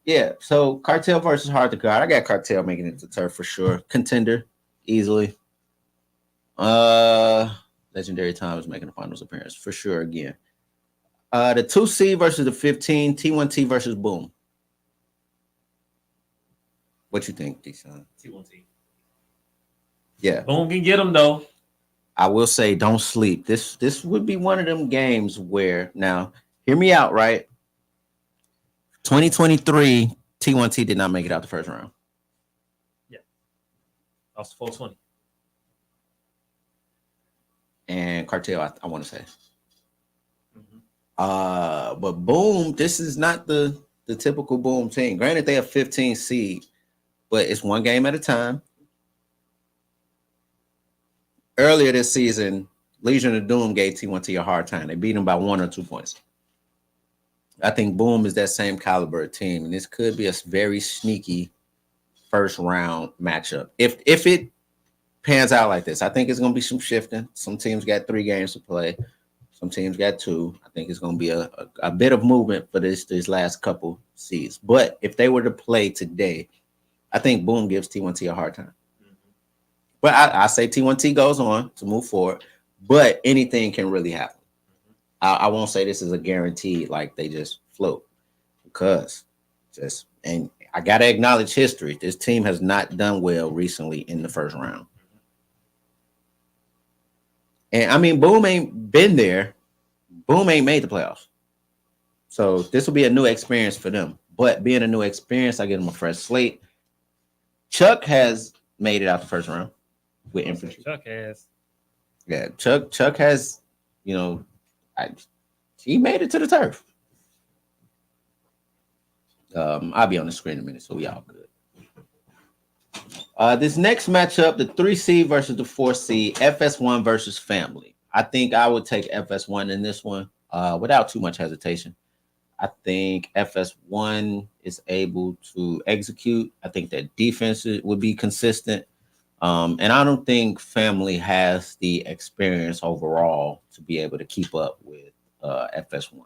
Speaker 2: yeah. So Cartel versus Hard to Guard. I got Cartel making it to turf for sure. Contender, easily. Legendary Time is making the finals appearance for sure again. The 2C versus the 15, T1T versus Boom. What you think, Deshaun?
Speaker 1: T1T.
Speaker 2: Yeah.
Speaker 1: Boom can get them though.
Speaker 2: I will say don't sleep. This would be one of them games where, now hear me out, right? 2023 T1T did not make it out the first round.
Speaker 1: Yeah. That was 420.
Speaker 2: And Cartel, I want to say. But Boom, this is not the typical Boom team. Granted, they have 15 seed, but it's one game at a time. Earlier this season, Legion of Doom gave T1T a hard time. They beat them by 1 or 2 points. I think Boom is that same caliber of team, and this could be a very sneaky first round matchup. If it pans out like this, I think it's going to be some shifting. Some teams got 3 games to play. Some teams got 2. I think it's going to be a bit of movement for this last couple seeds. But if they were to play today, I think Boom gives T1T a hard time. But I say T1T goes on to move forward, but anything can really happen. I won't say this is a guarantee, like they just float, because and I got to acknowledge history. This team has not done well recently in the first round. And I mean, Boom ain't been there. Boom ain't made the playoffs. So this will be a new experience for them. But being a new experience, I give them a fresh slate. Chuck has made it out the first round with infantry.
Speaker 1: Chuck has.
Speaker 2: Yeah, Chuck has, he made it to the turf. I'll be on the screen in a minute, so we all good. This next matchup, the 3C versus the 4C, FS1 versus Family. I think I would take FS1 in this one without too much hesitation. I think FS1 is able to execute. I think that defense would be consistent. And I don't think Family has the experience overall to be able to keep up with FS1.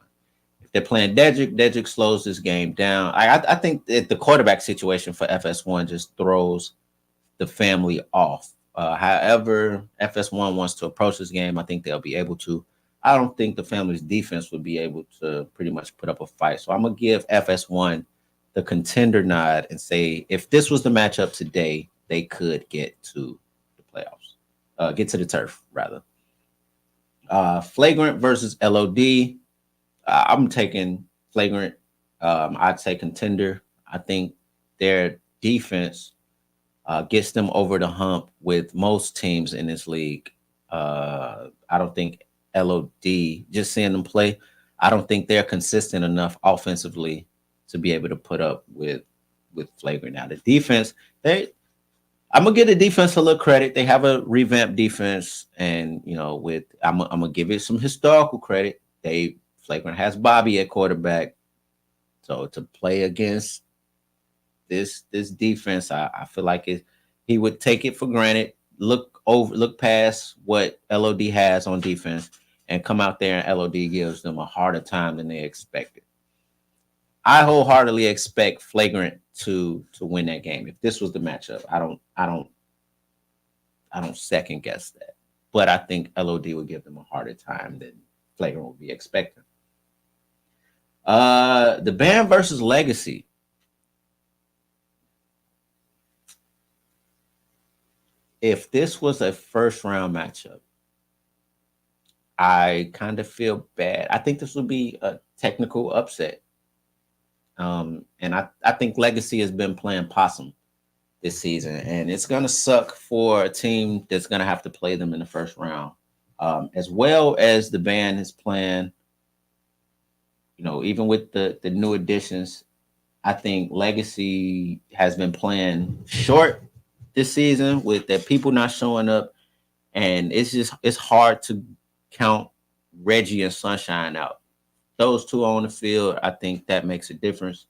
Speaker 2: If they're playing Dedrick slows this game down. I think that the quarterback situation for FS1 just throws the Family off. However, FS1 wants to approach this game, I think they'll be able to. I don't think the Family's defense would be able to pretty much put up a fight. So I'm going to give FS1 the contender nod and say if this was the matchup today, they could get to the playoffs, get to the turf, rather. Flagrant versus LOD. I'm taking Flagrant. I'd say contender. I think their defense gets them over the hump with most teams in this league. I don't think LOD, just seeing them play, I don't think they're consistent enough offensively to be able to put up with Flagrant. Now, the defense, I'm gonna give the defense a little credit. They have a revamped defense, and I'm gonna give it some historical credit. Flagrant has Bobby at quarterback, so to play against this defense, I feel like he would take it for granted, look past what LOD has on defense, and come out there and LOD gives them a harder time than they expected. I wholeheartedly expect Flagrant to win that game. If this was the matchup, I don't second guess that. But I think LOD would give them a harder time than Flagrant would be expecting. The Band versus Legacy. If this was a first round matchup, I kind of feel bad. I think this would be a technical upset. And I think Legacy has been playing possum this season, and it's gonna suck for a team that's gonna have to play them in the first round. As well as the band is playing, even with the new additions, I think Legacy has been playing short this season with that people not showing up, and it's hard to count Reggie and Sunshine out. Those two on the field, I think that makes a difference.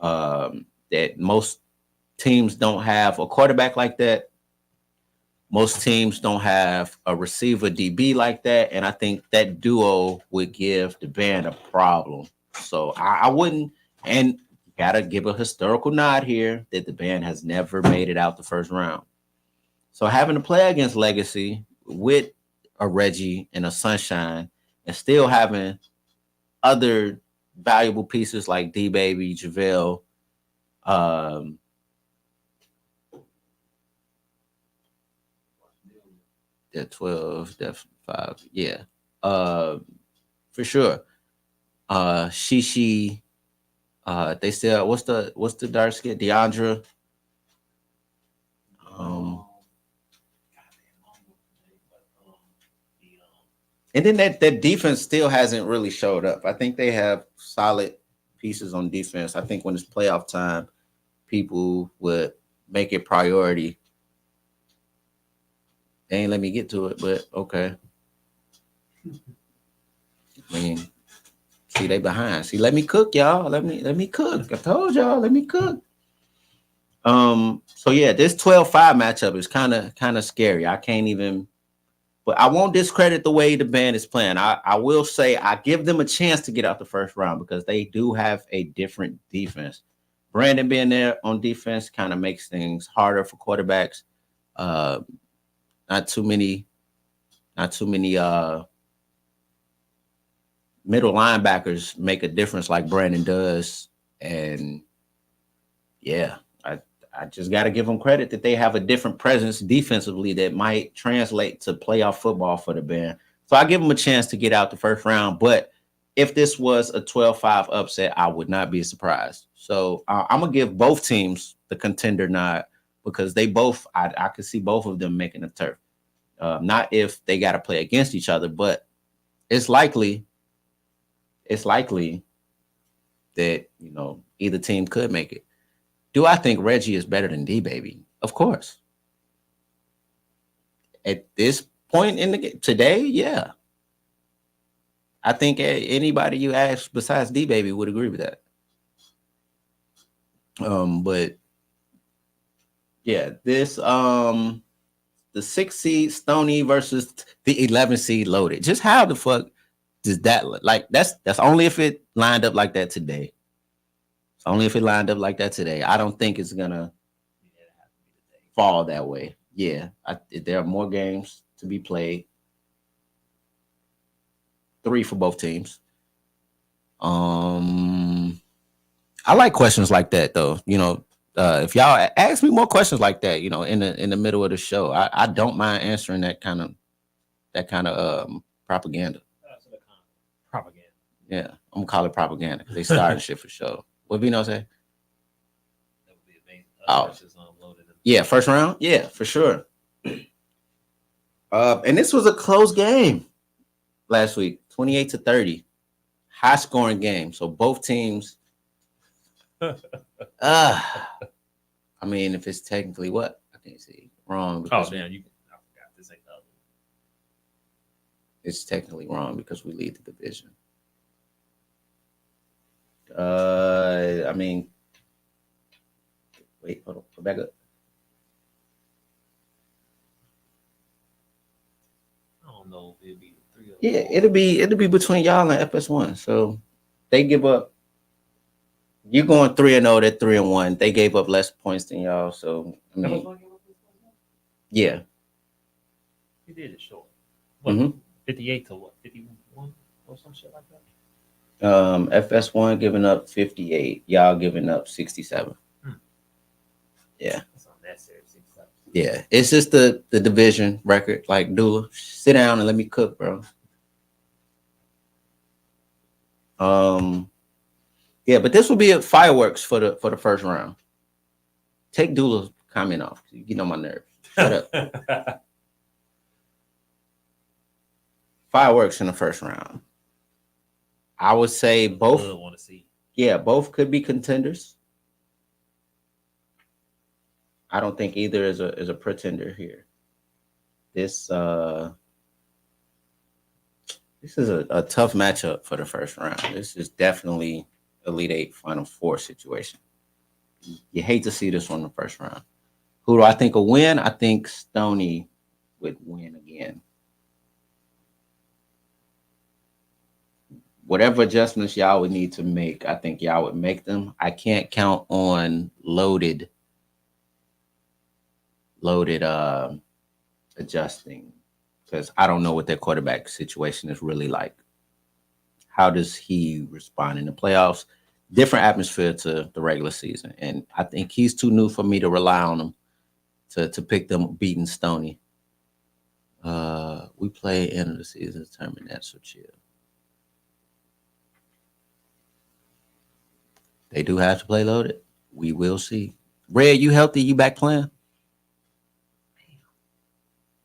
Speaker 2: That most teams don't have a quarterback like that. Most teams don't have a receiver DB like that, and I think that duo would give the band a problem. So I wouldn't, and gotta give a historical nod here that the band has never made it out the first round. So having to play against Legacy with a Reggie and a Sunshine, and still having other valuable pieces like D Baby, JaVale, um, that 12, that 5, yeah, uh, for sure. Shishi, they still what's the dark skin? Deandra. Um, and then that defense still hasn't really showed up. I think they have solid pieces on defense. I think when it's playoff time, people would make it priority. They ain't let me get to it, but okay. I mean, see, they behind. See, let me cook, y'all. Let me cook. I told y'all, let me cook. So yeah, this 12-5 matchup is kind of scary. I can't even, but I won't discredit the way the band is playing. I will say I give them a chance to get out the first round because they do have a different defense. Brandon being there on defense kind of makes things harder for quarterbacks. Uh, not too many, not too many middle linebackers make a difference like Brandon does. And yeah, I just got to give them credit that they have a different presence defensively that might translate to playoff football for the band. So I give them a chance to get out the first round. But if this was a 12-5 upset, I would not be surprised. So I'm going to give both teams the contender nod because they both, I could see both of them making the turf. Not if they got to play against each other, but it's likely that, either team could make it. Do I think Reggie is better than D Baby? Of course. At this point in the game today, yeah. I think anybody you ask besides D Baby would agree with that. But yeah, this the 6 seed Stony versus the 11 seed Loaded. Just how the fuck does that look? Like that's only if it lined up like that today. It's only if it lined up like that today. I don't think it's gonna fall that way. Yeah, there are more games to be played. 3 for both teams. I like questions like that though. If y'all ask me more questions like that, in the middle of the show, I don't mind answering that kind of propaganda.
Speaker 1: Propaganda.
Speaker 2: Yeah, I'm gonna call it propaganda because they starting shit for sure. What Vino say?
Speaker 1: That would be amazing.
Speaker 2: Yeah, first round. Yeah, for sure. And this was a close game last week, 28-30, high scoring game. So both teams. I mean, if it's technically what I can't see wrong.
Speaker 1: Oh damn, I forgot this ain't the other.
Speaker 2: It's technically wrong because we lead the division. I mean, wait, hold on, go back up.
Speaker 1: I don't know if it'd be 3 or 4.
Speaker 2: Yeah, it'll be between y'all and FS1. So they give up. You're going 3-0. They're 3-1. They gave up less points than y'all. So I mean, yeah,
Speaker 1: He did it short.
Speaker 2: Mm-hmm.
Speaker 1: 58 to what? 51 or some shit like that.
Speaker 2: FS1 giving up 58. Y'all giving up 67. Yeah.
Speaker 1: That's not necessary. 67.
Speaker 2: Yeah, it's just the division record. Like Dula, sit down and let me cook, bro. Yeah, but this will be a fireworks for the first round. Take Dula's comment off. You get on my nerves. Shut up. Fireworks in the first round. I would say both.
Speaker 1: Want to see.
Speaker 2: Yeah, both could be contenders. I don't think either is a pretender here. This this is a tough matchup for the first round. This is definitely Elite Eight Final Four situation. You hate to see this one in the first round. Who do I think will win? I think Stoney would win again. Whatever adjustments y'all would need to make, I think y'all would make them. I can't count on loaded adjusting because I don't know what their quarterback situation is really like. How does he respond in the playoffs? Different atmosphere to the regular season. And I think he's too new for me to rely on him to pick them beating Stoney. We play end of the season determine that, so chill. They do have to play loaded. We will see. Red, you healthy? You back playing?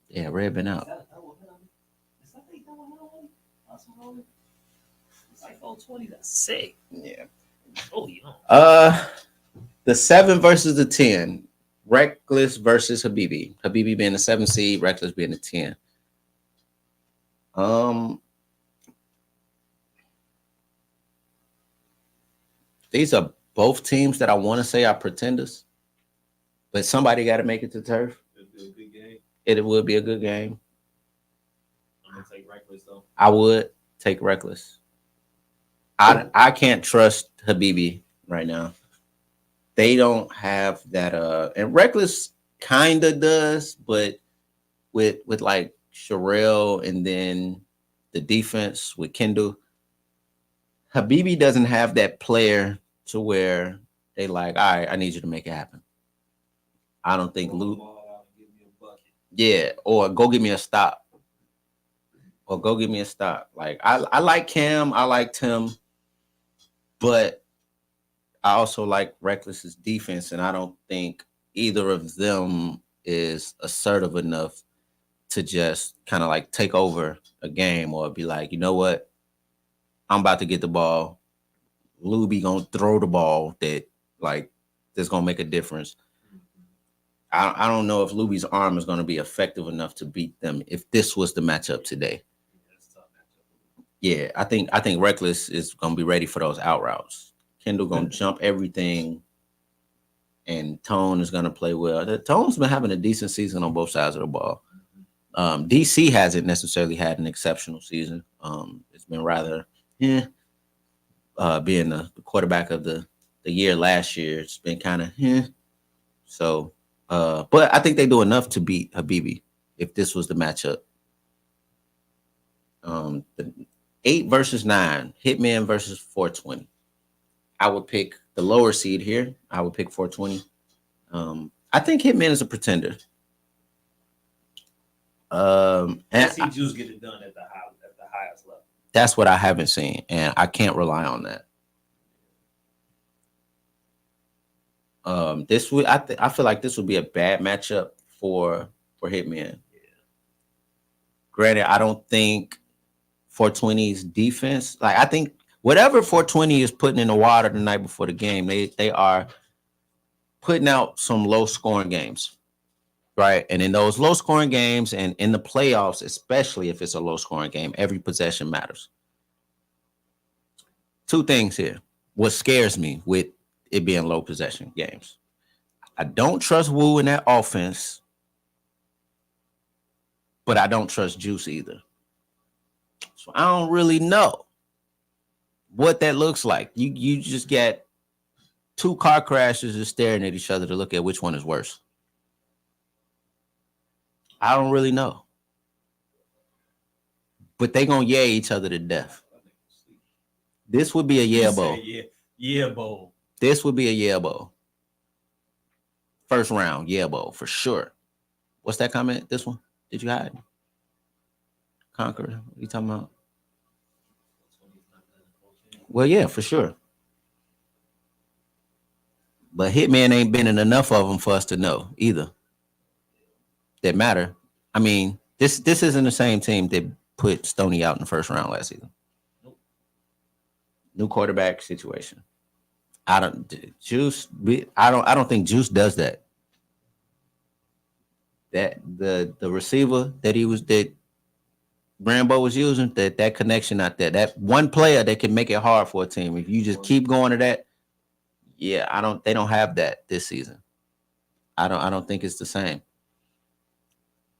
Speaker 2: Yeah, Red been out.
Speaker 1: It's like 420. That's sick.
Speaker 2: Yeah.
Speaker 1: Oh, yeah.
Speaker 2: The 7 versus the 10. Reckless versus Habibi. Habibi being the 7 seed, Reckless being the 10. These are both teams that I want to say are pretenders, but somebody got to make it to turf.
Speaker 1: It'd be a good game.
Speaker 2: It would be a good game.
Speaker 1: I'm gonna take Reckless though.
Speaker 2: I would take Reckless. I can't trust Habibi right now. They don't have that and Reckless kind of does, but with like Sherelle and then the defense with Kendall, Habibi doesn't have that player to where they like, all right, I need you to make it happen. I don't think Luke. Yeah, or go give me a stop. Like I like Cam, I like Tim, but I also like Reckless's defense, and I don't think either of them is assertive enough to just kind of like take over a game or be like, you know what? I'm about to get the ball. Luby gonna throw the ball that's gonna make a difference. I don't know if Luby's arm is gonna be effective enough to beat them if this was the matchup today. Yeah, I think Reckless is gonna be ready for those out routes. Kendall gonna jump everything, and Tone is gonna play well. Tone's been having a decent season on both sides of the ball. DC hasn't necessarily had an exceptional season. It's been rather, being the quarterback of the year last year, it's been kind of, So, but I think they do enough to beat Habibi if this was the matchup. The 8 versus 9, Hitman versus 420. I would pick the lower seed here. I would pick 420. I think Hitman is a pretender.
Speaker 1: And I see Juice get it done at the highest level.
Speaker 2: That's what I haven't seen, and I can't rely on that. This would I feel like this would be a bad matchup for Hitman. Yeah. Granted, I don't think 420's defense, like I think whatever 420 is putting in the water the night before the game, they are putting out some low scoring games, right? And in those low scoring games and in the playoffs, especially if it's a low scoring game, every possession matters. 2 things here. What scares me with it being low possession games, I don't trust Wu in that offense, but I don't trust Juice either. So I don't really know what that looks like. You just get 2 car crashes just staring at each other to look at which one is worse. I don't really know. But they gonna yeah each other to death. This would be a yeah bowl.
Speaker 1: Yeah bowl.
Speaker 2: This would be a yeah bowl. First round, yeah bowl for sure. What's that comment? This one? Did you hide? Conqueror? What are you talking about? Well, yeah, for sure. But Hitman ain't been in enough of them for us to know either. That matter. I mean, this isn't the same team that put Stoney out in the first round last season.
Speaker 1: Nope.
Speaker 2: New quarterback situation. I don't think Juice does that. That the receiver that Rambo was using, that connection out there. That one player that can make it hard for a team. If you just keep going to that, yeah, they don't have that this season. I don't think it's the same.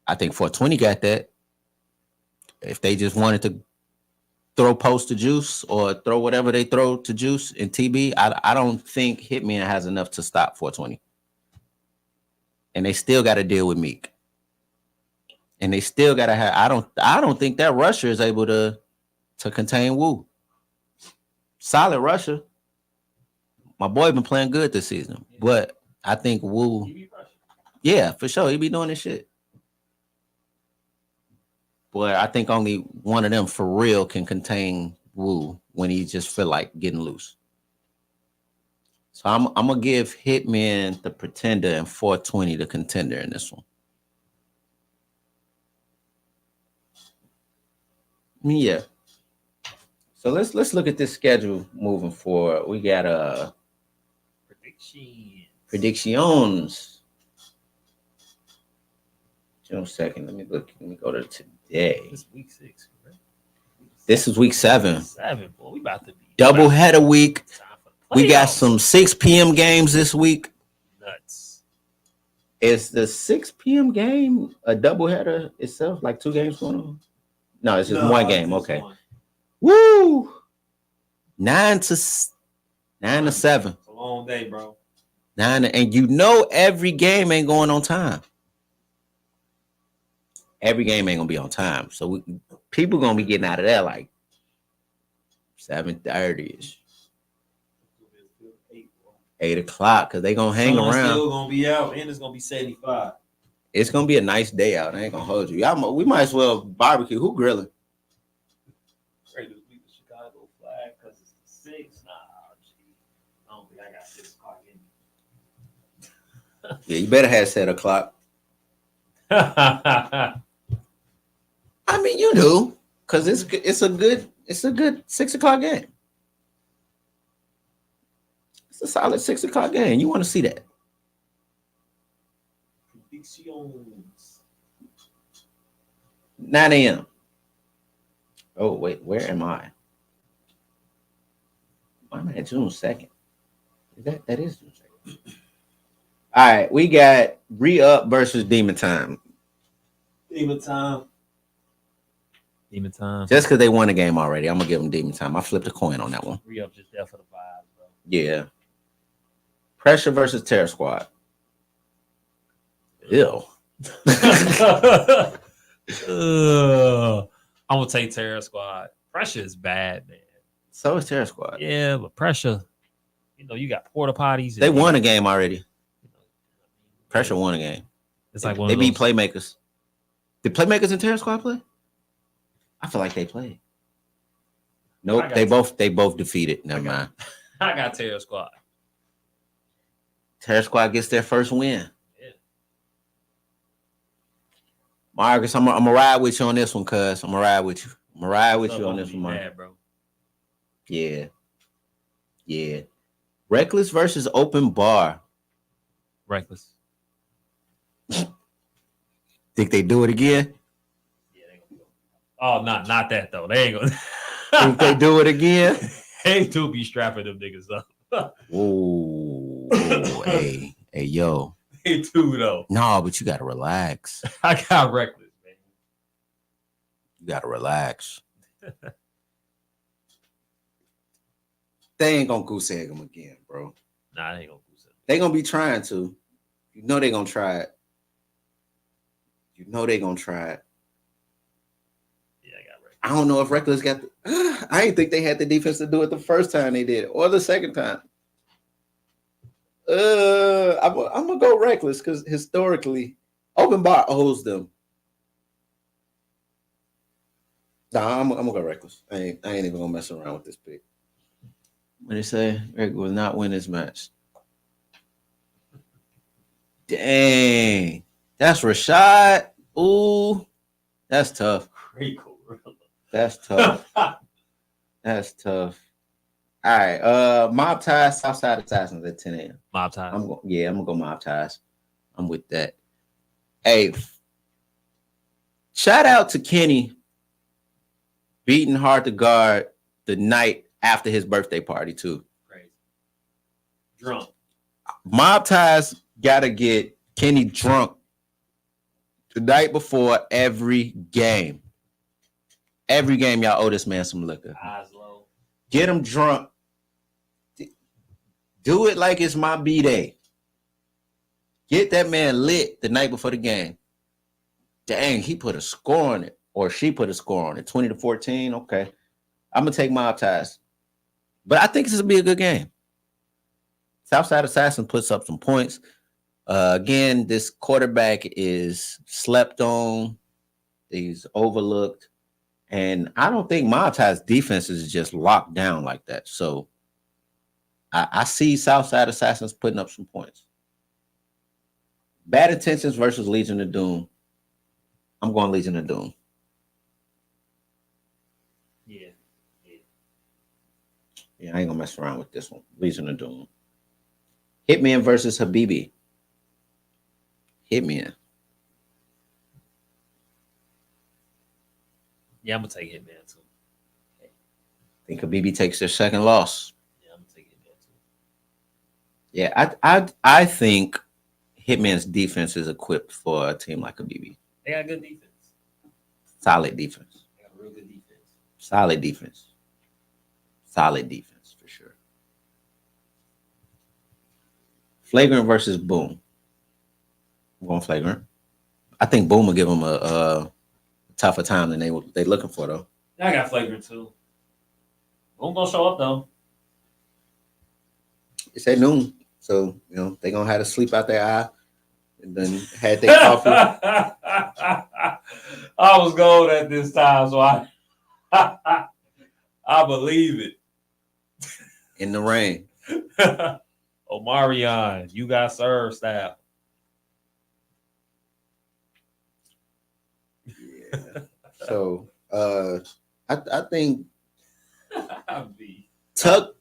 Speaker 2: I think 420 got that. If they just wanted to throw post to Juice or throw whatever they throw to Juice and TB, I don't think Hitman has enough to stop 420. And they still got to deal with Meek. And they still got to have. I don't think that rusher is able to contain Wu. Solid rusher. My boy been playing good this season, but I think Wu. Yeah, for sure, he be doing this shit. But I think only one of them for real can contain Wu when he just feel like getting loose. So I'm gonna give Hitman the pretender and 420 the contender in this one. Yeah. So let's look at this schedule moving forward. We got predictions. Just a second. Let me look. Let me go to today.
Speaker 1: This is week 6, right?
Speaker 2: This is week 7.
Speaker 1: Boy, we about to be
Speaker 2: double header week. We got some 6 p.m. games this week.
Speaker 1: Nuts.
Speaker 2: Is the 6 p.m. game a double header itself? Like 2 games going on? No, it's just one game. Okay. One. Woo! 9 to 7.
Speaker 1: It's a long day, bro.
Speaker 2: 9 and you know every game ain't going on time. Every game ain't gonna be on time. So people gonna be getting out of there like 7:30ish. 8 o'clock because they gonna hang around.
Speaker 1: Still gonna be out and it's gonna be 75.
Speaker 2: It's gonna be a nice day out. I ain't gonna hold you. We might as well barbecue. Who grilling?
Speaker 1: Ready to beat the Chicago flag because it's the 6. Nah, I don't think I got 6 o'clock in me.
Speaker 2: Yeah, you better have 7 o'clock. I mean, you do, because it's a good 6 o'clock game. It's a solid 6 o'clock game. You want to see that?
Speaker 1: Predictions.
Speaker 2: 9 a.m. Oh wait, where am I? I'm at June 2nd. That is June 2nd. All right, we got Re-Up versus Demon Time.
Speaker 1: Demon Time.
Speaker 2: Just because they won the game already, I'm gonna give them Demon Time. I flipped a coin on that one.
Speaker 1: Re-Up just there for the vibes, bro.
Speaker 2: Yeah. Pressure versus Terror Squad. Ew.
Speaker 1: I'm gonna take Terror Squad. Pressure is bad, man.
Speaker 2: So is Terror Squad.
Speaker 1: Yeah, but Pressure, you got porta potties.
Speaker 2: They won a game already. Pressure won a game.
Speaker 1: It's like
Speaker 2: they beat Playmakers. Did Playmakers and Terror Squad play? I feel like they played. Nope, they both defeated. Never mind.
Speaker 1: I got Terror Squad.
Speaker 2: Terror Squad gets their first win. Yeah. Marcus, I'm gonna ride with you on this one, cuz. I'm gonna ride with you. On this one, Marcus. Bro. Yeah. Yeah. Reckless versus Open Bar.
Speaker 1: Reckless.
Speaker 2: Think they do it again?
Speaker 1: Yeah, they gonna go. Oh, not that though. They ain't gonna.
Speaker 2: Think they do it again?
Speaker 1: They do be strapping them niggas up.
Speaker 2: Whoa, hey, yo.
Speaker 1: They do though.
Speaker 2: No, but you gotta relax.
Speaker 1: I got Reckless, man.
Speaker 2: You gotta relax. They ain't gonna goose egg them again, bro.
Speaker 1: Nah, they ain't gonna goose egg.
Speaker 2: They gonna be trying to. You know they gonna try it. Yeah, I got Reckless. I don't know if Reckless got I didn't think they had the defense to do it the first time they did it, or the second time. I'm gonna go Reckless because historically, Open Bar owes them. Nah, I'm gonna go Reckless. I ain't even gonna mess around with this pick. What they say? Rick will not win this match. Dang. That's Rashad. Ooh, that's tough.
Speaker 1: Great gorilla.
Speaker 2: That's tough. That's tough. All right. Mob Ties, Southside Assassins at 10 a.m.
Speaker 1: Mob ties.
Speaker 2: I'm gonna go Mob Ties. I'm with that. Hey, shout out to Kenny beating Hard to Guard the night after his birthday party, too.
Speaker 1: Crazy. Drunk.
Speaker 2: Mob Ties gotta get Kenny drunk the night before every game. Every game, y'all owe this man some liquor.
Speaker 1: Eyes low.
Speaker 2: Get him drunk. Do it like it's my B-Day. Get that man lit the night before the game. Dang, he put a score on it. Or she put a score on it. 20-14. Okay. I'm going to take Mob Ties. But I think this will be a good game. Southside Assassin puts up some points. Again, this quarterback is slept on. He's overlooked. And I don't think Mob Ties defense is just locked down like that. So I see Southside Assassins putting up some points. Bad Intentions versus Legion of Doom. I'm going Legion of Doom.
Speaker 1: Yeah.
Speaker 2: Yeah, I ain't gonna mess around with this one. Legion of Doom. Hitman versus Habibi. Hitman.
Speaker 1: Yeah, I'm gonna take Hitman too.
Speaker 2: I think Habibi takes their second loss.
Speaker 1: Yeah, I'm gonna take Hitman too.
Speaker 2: Yeah, I think Hitman's defense is equipped for a team like Habibi.
Speaker 1: They got good defense.
Speaker 2: Solid defense.
Speaker 1: They got real good defense.
Speaker 2: Solid defense. Solid defense for sure. Flagrant versus Boom. I'm going Flagrant. I think Boom will give them a tougher time than they looking for though.
Speaker 1: I got Flagrant too. Boom gonna show up though.
Speaker 2: It's at noon, so they gonna have to sleep out their eye, and then had their coffee.
Speaker 1: I was gold at this time, so I I believe it.
Speaker 2: In the rain.
Speaker 1: Omarion, you got served style.
Speaker 2: Yeah. So I think Tuck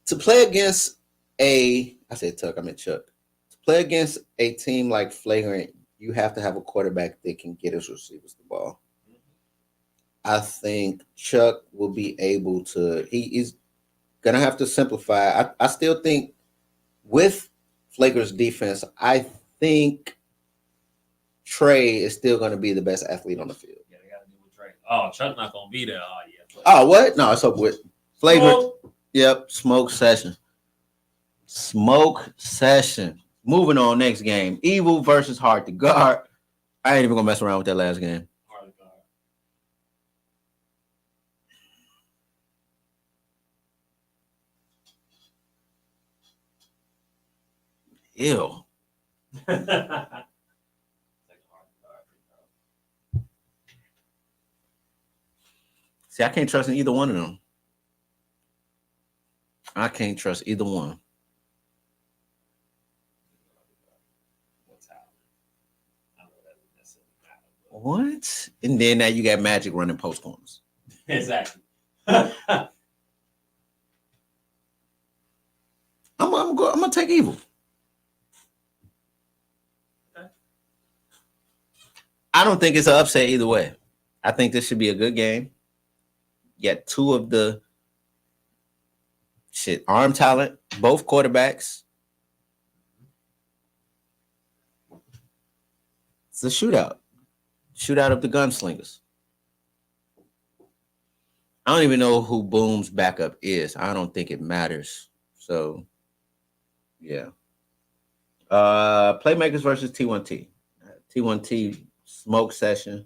Speaker 2: to play against I said Tuck, I meant Chuck. To play against a team like Flagrant, you have to have a quarterback that can get his receivers the ball. I think Chuck will be able to. He's gonna have to simplify. I still think with Flagrant's defense, I think Trey is still going to be the best athlete on the field.
Speaker 1: Yeah, they got to do with Trey. Oh, Chuck not going to be there. Oh, yeah.
Speaker 2: Oh, what? No, it's up with Flagrant. Yep, smoke session. Smoke session. Moving on, next game. Evil versus Hard to Guard. I ain't even going to mess around with that last game.
Speaker 1: Hard to guard.
Speaker 2: Ew. See, I can't trust in either one of them. I can't trust either one. What? And then now you got Magic running post corners.
Speaker 1: Exactly.
Speaker 2: I'm gonna take Evil.
Speaker 1: Okay.
Speaker 2: I don't think it's an upset either way. I think this should be a good game. You got two of the arm talent, both quarterbacks. It's a shootout. Shootout of the gunslingers. I don't even know who Boom's backup is. I don't think it matters. So, yeah. Playmakers versus T1T. T1T smoke session.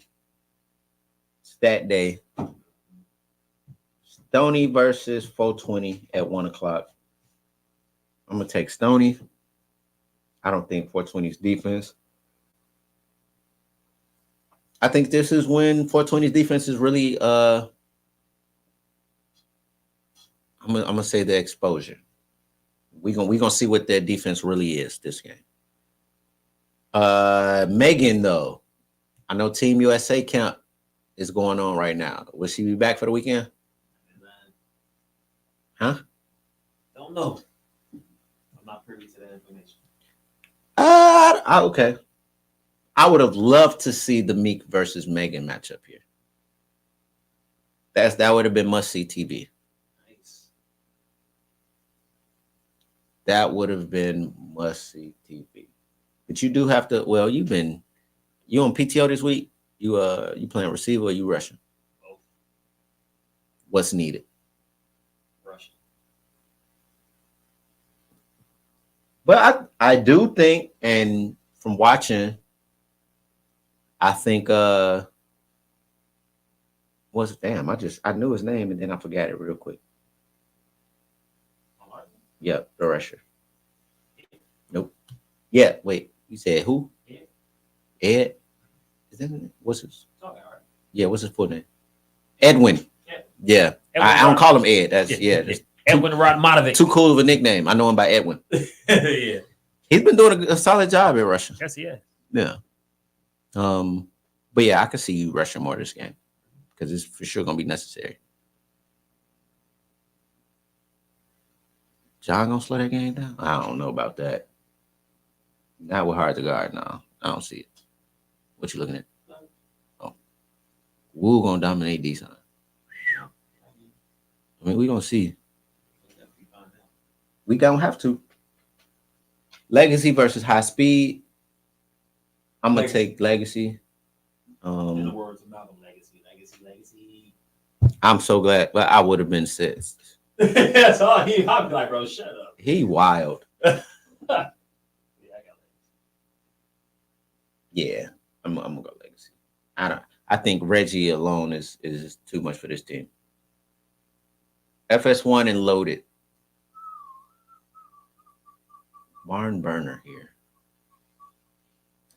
Speaker 2: Stat day. Stoney versus 420 at 1 o'clock. I'm going to take Stoney. I don't think 420's defense. I think this is when 420's defense is really I'm gonna say the exposure. We're gonna see what their defense really is this game. Megan though, I know Team USA camp is going on right now. Will she be back for the weekend? Huh?
Speaker 1: Don't know. I'm not privy to that information.
Speaker 2: Okay. I would have loved to see the Meek versus Megan matchup here. That would have been must see TV.
Speaker 1: Nice.
Speaker 2: That would have been must see TV. But you do have to. Well, you on PTO this week. You playing receiver or you rushing?
Speaker 1: Both.
Speaker 2: What's needed?
Speaker 1: Rushing.
Speaker 2: But I do think, and from watching, I think what's damn, I knew his name and then I forgot it real quick. Yep, the rusher. Nope. Yeah, wait. You said who? Ed? Is that his name? What's his? Yeah, what's his full name? Edwin. Yeah. I don't call him Ed. That's
Speaker 1: Edwin Rodmanovic.
Speaker 2: Too cool of a nickname. I know him by Edwin.
Speaker 1: Yeah.
Speaker 2: He's been doing a solid job at rushing.
Speaker 1: Yes, yeah.
Speaker 2: Yeah. But yeah, I can see you rushing more this game because it's for sure gonna be necessary. John gonna slow that game down? I don't know about that. Not with hard to guard. No, I don't see it. What you looking at? Oh, Wu gonna dominate these. I mean, we gonna see. We gonna have to. Legacy versus high speed. I'm gonna take legacy.
Speaker 1: In the words of Malcolm, legacy.
Speaker 2: I'm so glad, but I would have been sixth.
Speaker 1: That's all I'd be like, bro, shut up.
Speaker 2: He wild. Yeah, I'm gonna go legacy. I think Reggie alone is too much for this team. FS1 and loaded. Barn burner here.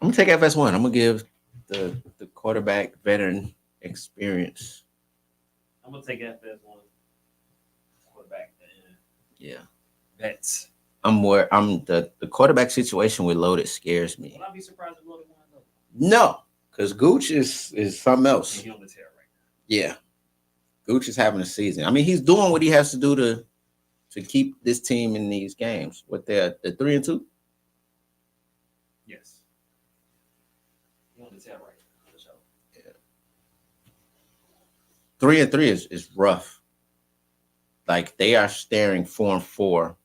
Speaker 2: I'm gonna take FS1. I'm gonna give the quarterback veteran experience.
Speaker 1: I'm gonna take FS1. Quarterback.
Speaker 2: Yeah.
Speaker 1: Vets.
Speaker 2: I'm the quarterback situation with loaded scares me.
Speaker 1: Will I be surprised if loaded one though?
Speaker 2: No, because Gooch is something else.
Speaker 1: He's on the tear right now.
Speaker 2: Yeah. Gooch is having a season. I mean, he's doing what he has to do to keep this team in these games. What they're 3-2?
Speaker 1: Yes. He's on the tear right now. For sure.
Speaker 2: Yeah. 3-3 is rough. Like they are staring 4-4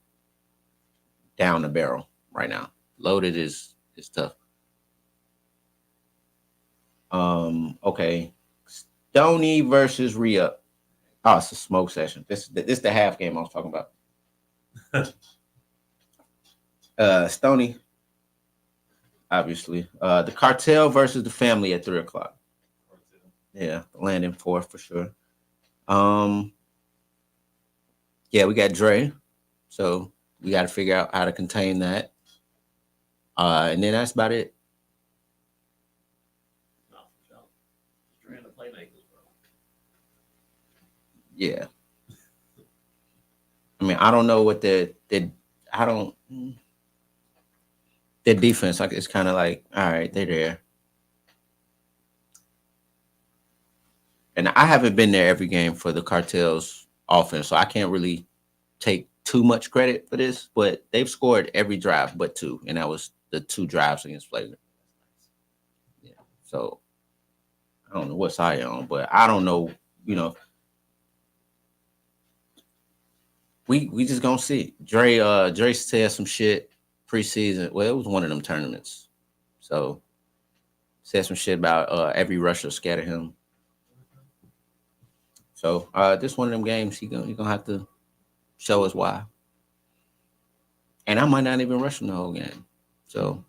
Speaker 2: down the barrel right now. Loaded is tough. Okay. Stoney versus Re-Up. Oh, it's a smoke session. This the half game I was talking about. Stoney, obviously. The Cartel versus the Family at 3:00. Yeah, landing fourth for sure. Yeah, we got Dre, so we got to figure out how to contain that. And then that's about it.
Speaker 1: No, for sure. Dre and the playmakers, bro.
Speaker 2: Yeah. I mean, I don't know what their defense, like, it's kind of like, all right, they're there. And I haven't been there every game for the Cartel's offense, so I can't really take too much credit for this, but they've scored every drive but two, and that was the 2 drives against Flagrant. Yeah. So I don't know what side you're on, but I don't know, we just gonna see. Dre said some shit preseason. Well, it was one of them tournaments. So said some shit about every rusher scared of him. So this one of them games, he gonna have to show us why. And I might not even rush him the whole game. So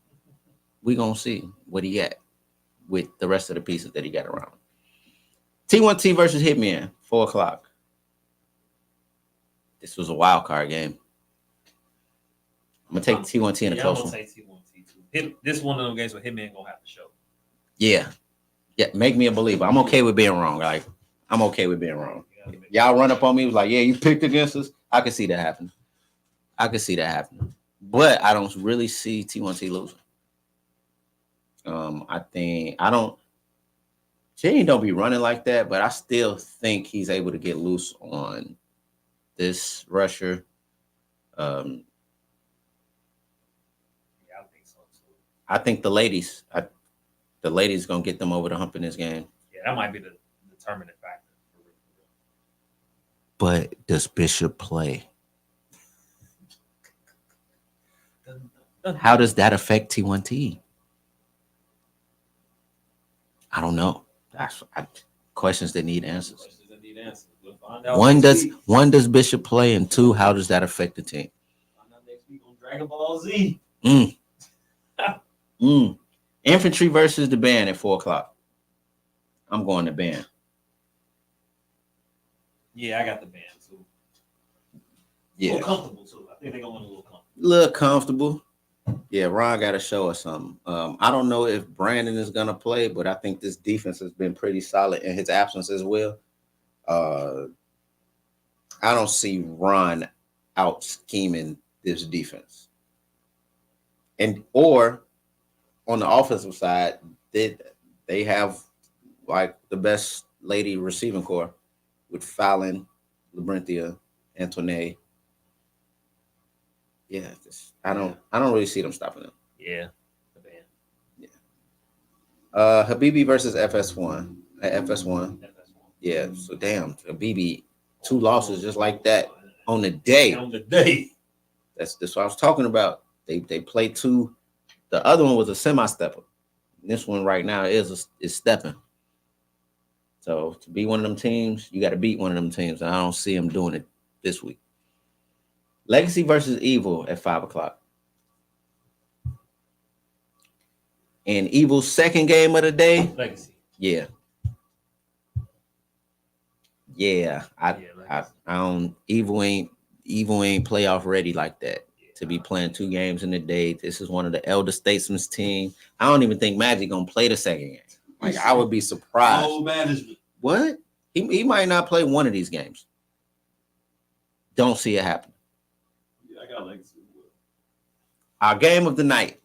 Speaker 2: we gonna see what he got with the rest of the pieces that he got around. T1T versus Hitman, 4:00. This was a wild card game. I'm gonna take T1T in a close one.
Speaker 1: I'm gonna take T1T too. This one of them games where Hitman gonna have to show.
Speaker 2: Yeah, make me a believer. I'm okay with being wrong. Like, I'm okay with being wrong. Y'all run up on me, was like, yeah, you picked against us. I can see that happening. But I don't really see T1T losing. I don't. Jane don't be running like that, but I still think he's able to get loose on this rusher. Um,
Speaker 1: Yeah, I think so too.
Speaker 2: I think the ladies gonna get them over the hump in this game.
Speaker 1: Yeah, that might be the determining factor.
Speaker 2: But does Bishop play? How does that affect T1T? I don't know. Questions that need answers.
Speaker 1: Questions that need answers. We'll find out
Speaker 2: One
Speaker 1: next
Speaker 2: does
Speaker 1: week.
Speaker 2: one does Bishop play, and two, how does that affect the team?
Speaker 1: Find out next week on Dragon Ball Z.
Speaker 2: Infantry versus the band at 4:00. I'm going to band.
Speaker 1: Yeah, I got the band too.
Speaker 2: Yeah,
Speaker 1: A little comfortable too. I think they're going a little comfortable.
Speaker 2: Look comfortable. Yeah, Ron got to show us something. I don't know if Brandon is gonna play, but I think this defense has been pretty solid in his absence as well. I don't see Ron out scheming this defense, or on the offensive side, they have like the best lady receiving core with Fallon, Labrinthia, Antoine. Yeah, I don't really see them stopping them.
Speaker 1: Yeah, the band.
Speaker 2: Habibi versus FS1. FS1. Yeah, so damn, Habibi, 2 losses just like that on the day.
Speaker 1: On the day.
Speaker 2: That's what I was talking about. They played 2. The other one was a semi-stepper. This one right now is stepping. So to be one of them teams, you got to beat one of them teams. And I don't see them doing it this week. Legacy versus Evil at 5:00. And Evil's second game of the day.
Speaker 1: Legacy.
Speaker 2: Yeah. I don't. Evil ain't playoff ready like that. To be playing 2 games in a day. This is one of the elder statesmen's team. I don't even think Magic gonna play the second game. Like, I would be surprised.
Speaker 1: Oh, management.
Speaker 2: What? He might not play one of these games. Don't see it happen.
Speaker 1: Yeah, I got Legacy.
Speaker 2: Our game of the night.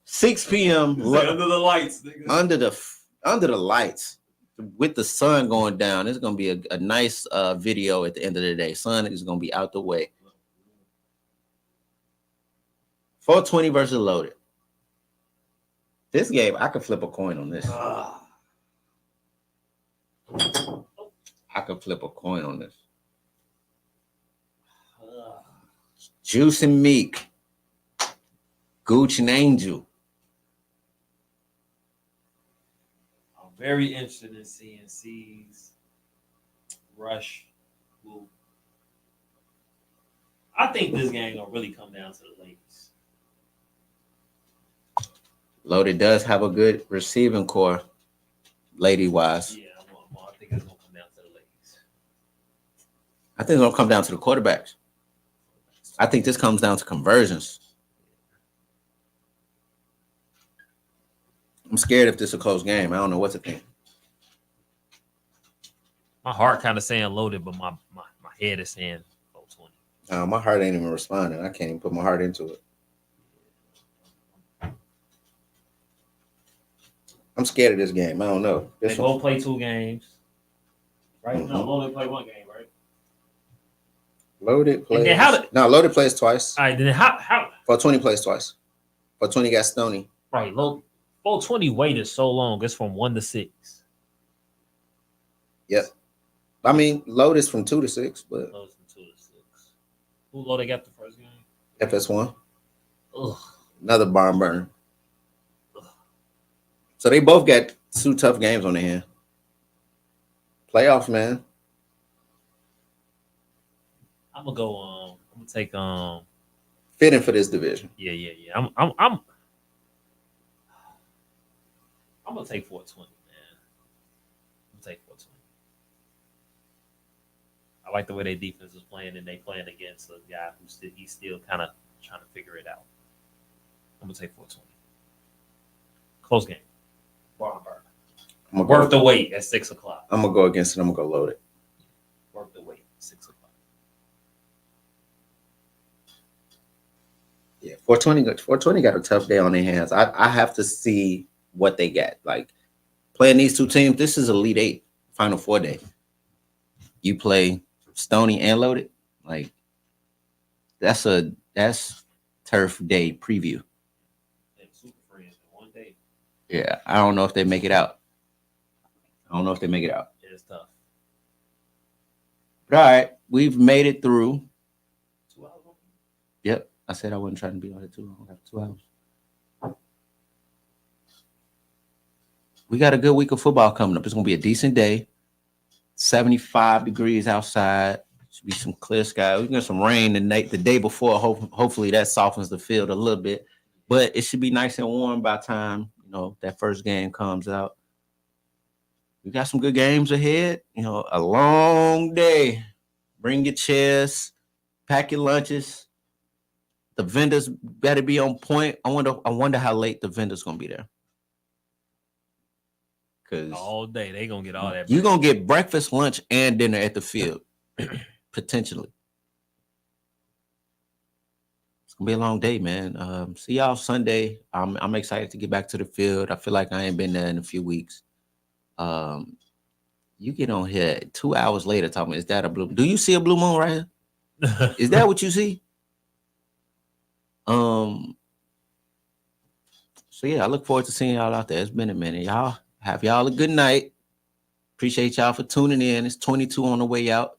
Speaker 2: 6 p.m.
Speaker 1: Under the lights, nigga.
Speaker 2: Under the lights. With the sun going down, it's gonna be a nice video at the end of the day. Sun is gonna be out the way. 420 versus Loaded. This game, I could flip a coin on this. I could flip a coin on this. Juice and Meek. Gooch and Angel.
Speaker 1: Very interested in seeing C's rush. Ooh. I think this game gonna really come down to the ladies.
Speaker 2: Loaded does have a good receiving core, lady wise.
Speaker 1: Yeah, I think it's gonna come down to the ladies.
Speaker 2: I think it's gonna come down to the quarterbacks. I think this comes down to conversions. I'm scared if this is a close game. I don't know what to think.
Speaker 1: My heart kind of saying Loaded, but my head is saying 420.
Speaker 2: My heart ain't even responding. I can't even put my heart into it. I'm scared of this game. I don't know.
Speaker 1: They both play 2 games, right?
Speaker 2: Mm-hmm.
Speaker 1: No, Loaded play 1 game, right?
Speaker 2: Loaded plays. Loaded plays twice.
Speaker 1: All right, then how
Speaker 2: 420 plays twice. 420 got Stoney.
Speaker 1: Right, 420 waited so long. It's from 1 to 6.
Speaker 2: Yep. I mean, Load is from 2 to 6, but
Speaker 1: Load's from 2 to 6. Who Loaded got the first game?
Speaker 2: FS1.
Speaker 1: Ugh.
Speaker 2: Another barn burner. So they both got 2 tough games on their hand. Playoffs, man.
Speaker 1: I'm gonna go. I'm gonna take.
Speaker 2: Fitting for this division.
Speaker 1: Yeah. I'm gonna take 420, man. I'm gonna take 420. I like the way their defense is playing, and they playing against a guy he's still kind of trying to figure it out. I'm gonna take 420. Close game. Barn burner. Worth the wait at 6 o'clock.
Speaker 2: I'm gonna go against it. I'm gonna go Loaded.
Speaker 1: Worth the wait, 6 o'clock.
Speaker 2: Yeah, 420 got a tough day on their hands. I have to see what they got. Like playing these two teams, this is Elite Eight, Final Four day. You play Stony and Loaded, like that's turf day preview.
Speaker 1: Super friends in one day.
Speaker 2: Yeah, I don't know if they make it out.
Speaker 1: It's tough.
Speaker 2: But all right, we've made it through.
Speaker 1: 2 hours.
Speaker 2: Yep, I said I wasn't trying to be on it too long. 2 hours. We got a good week of football coming up. It's gonna be a decent day. 75 degrees outside. Should be some clear sky. We got some rain the day before. Hopefully that softens the field a little bit. But it should be nice and warm by the time that first game comes out. We got some good games ahead. A long day. Bring your chairs, pack your lunches. The vendors better be on point. I wonder how late the vendors gonna be there. Cause
Speaker 1: all day they gonna get all that.
Speaker 2: You're gonna get breakfast, lunch, and dinner at the field, potentially. It's gonna be a long day, man. See y'all Sunday. I'm excited to get back to the field. I feel like I ain't been there in a few weeks. You get on here 2 hours later talking, is that a blue? Do you see a blue moon right here? Is that what you see? So yeah, I look forward to seeing y'all out there. It's been a minute. Y'all have y'all a good night. Appreciate y'all for tuning in. It's 22 on the way out.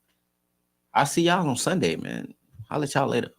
Speaker 2: I'll see y'all on Sunday, man. I'll let y'all later.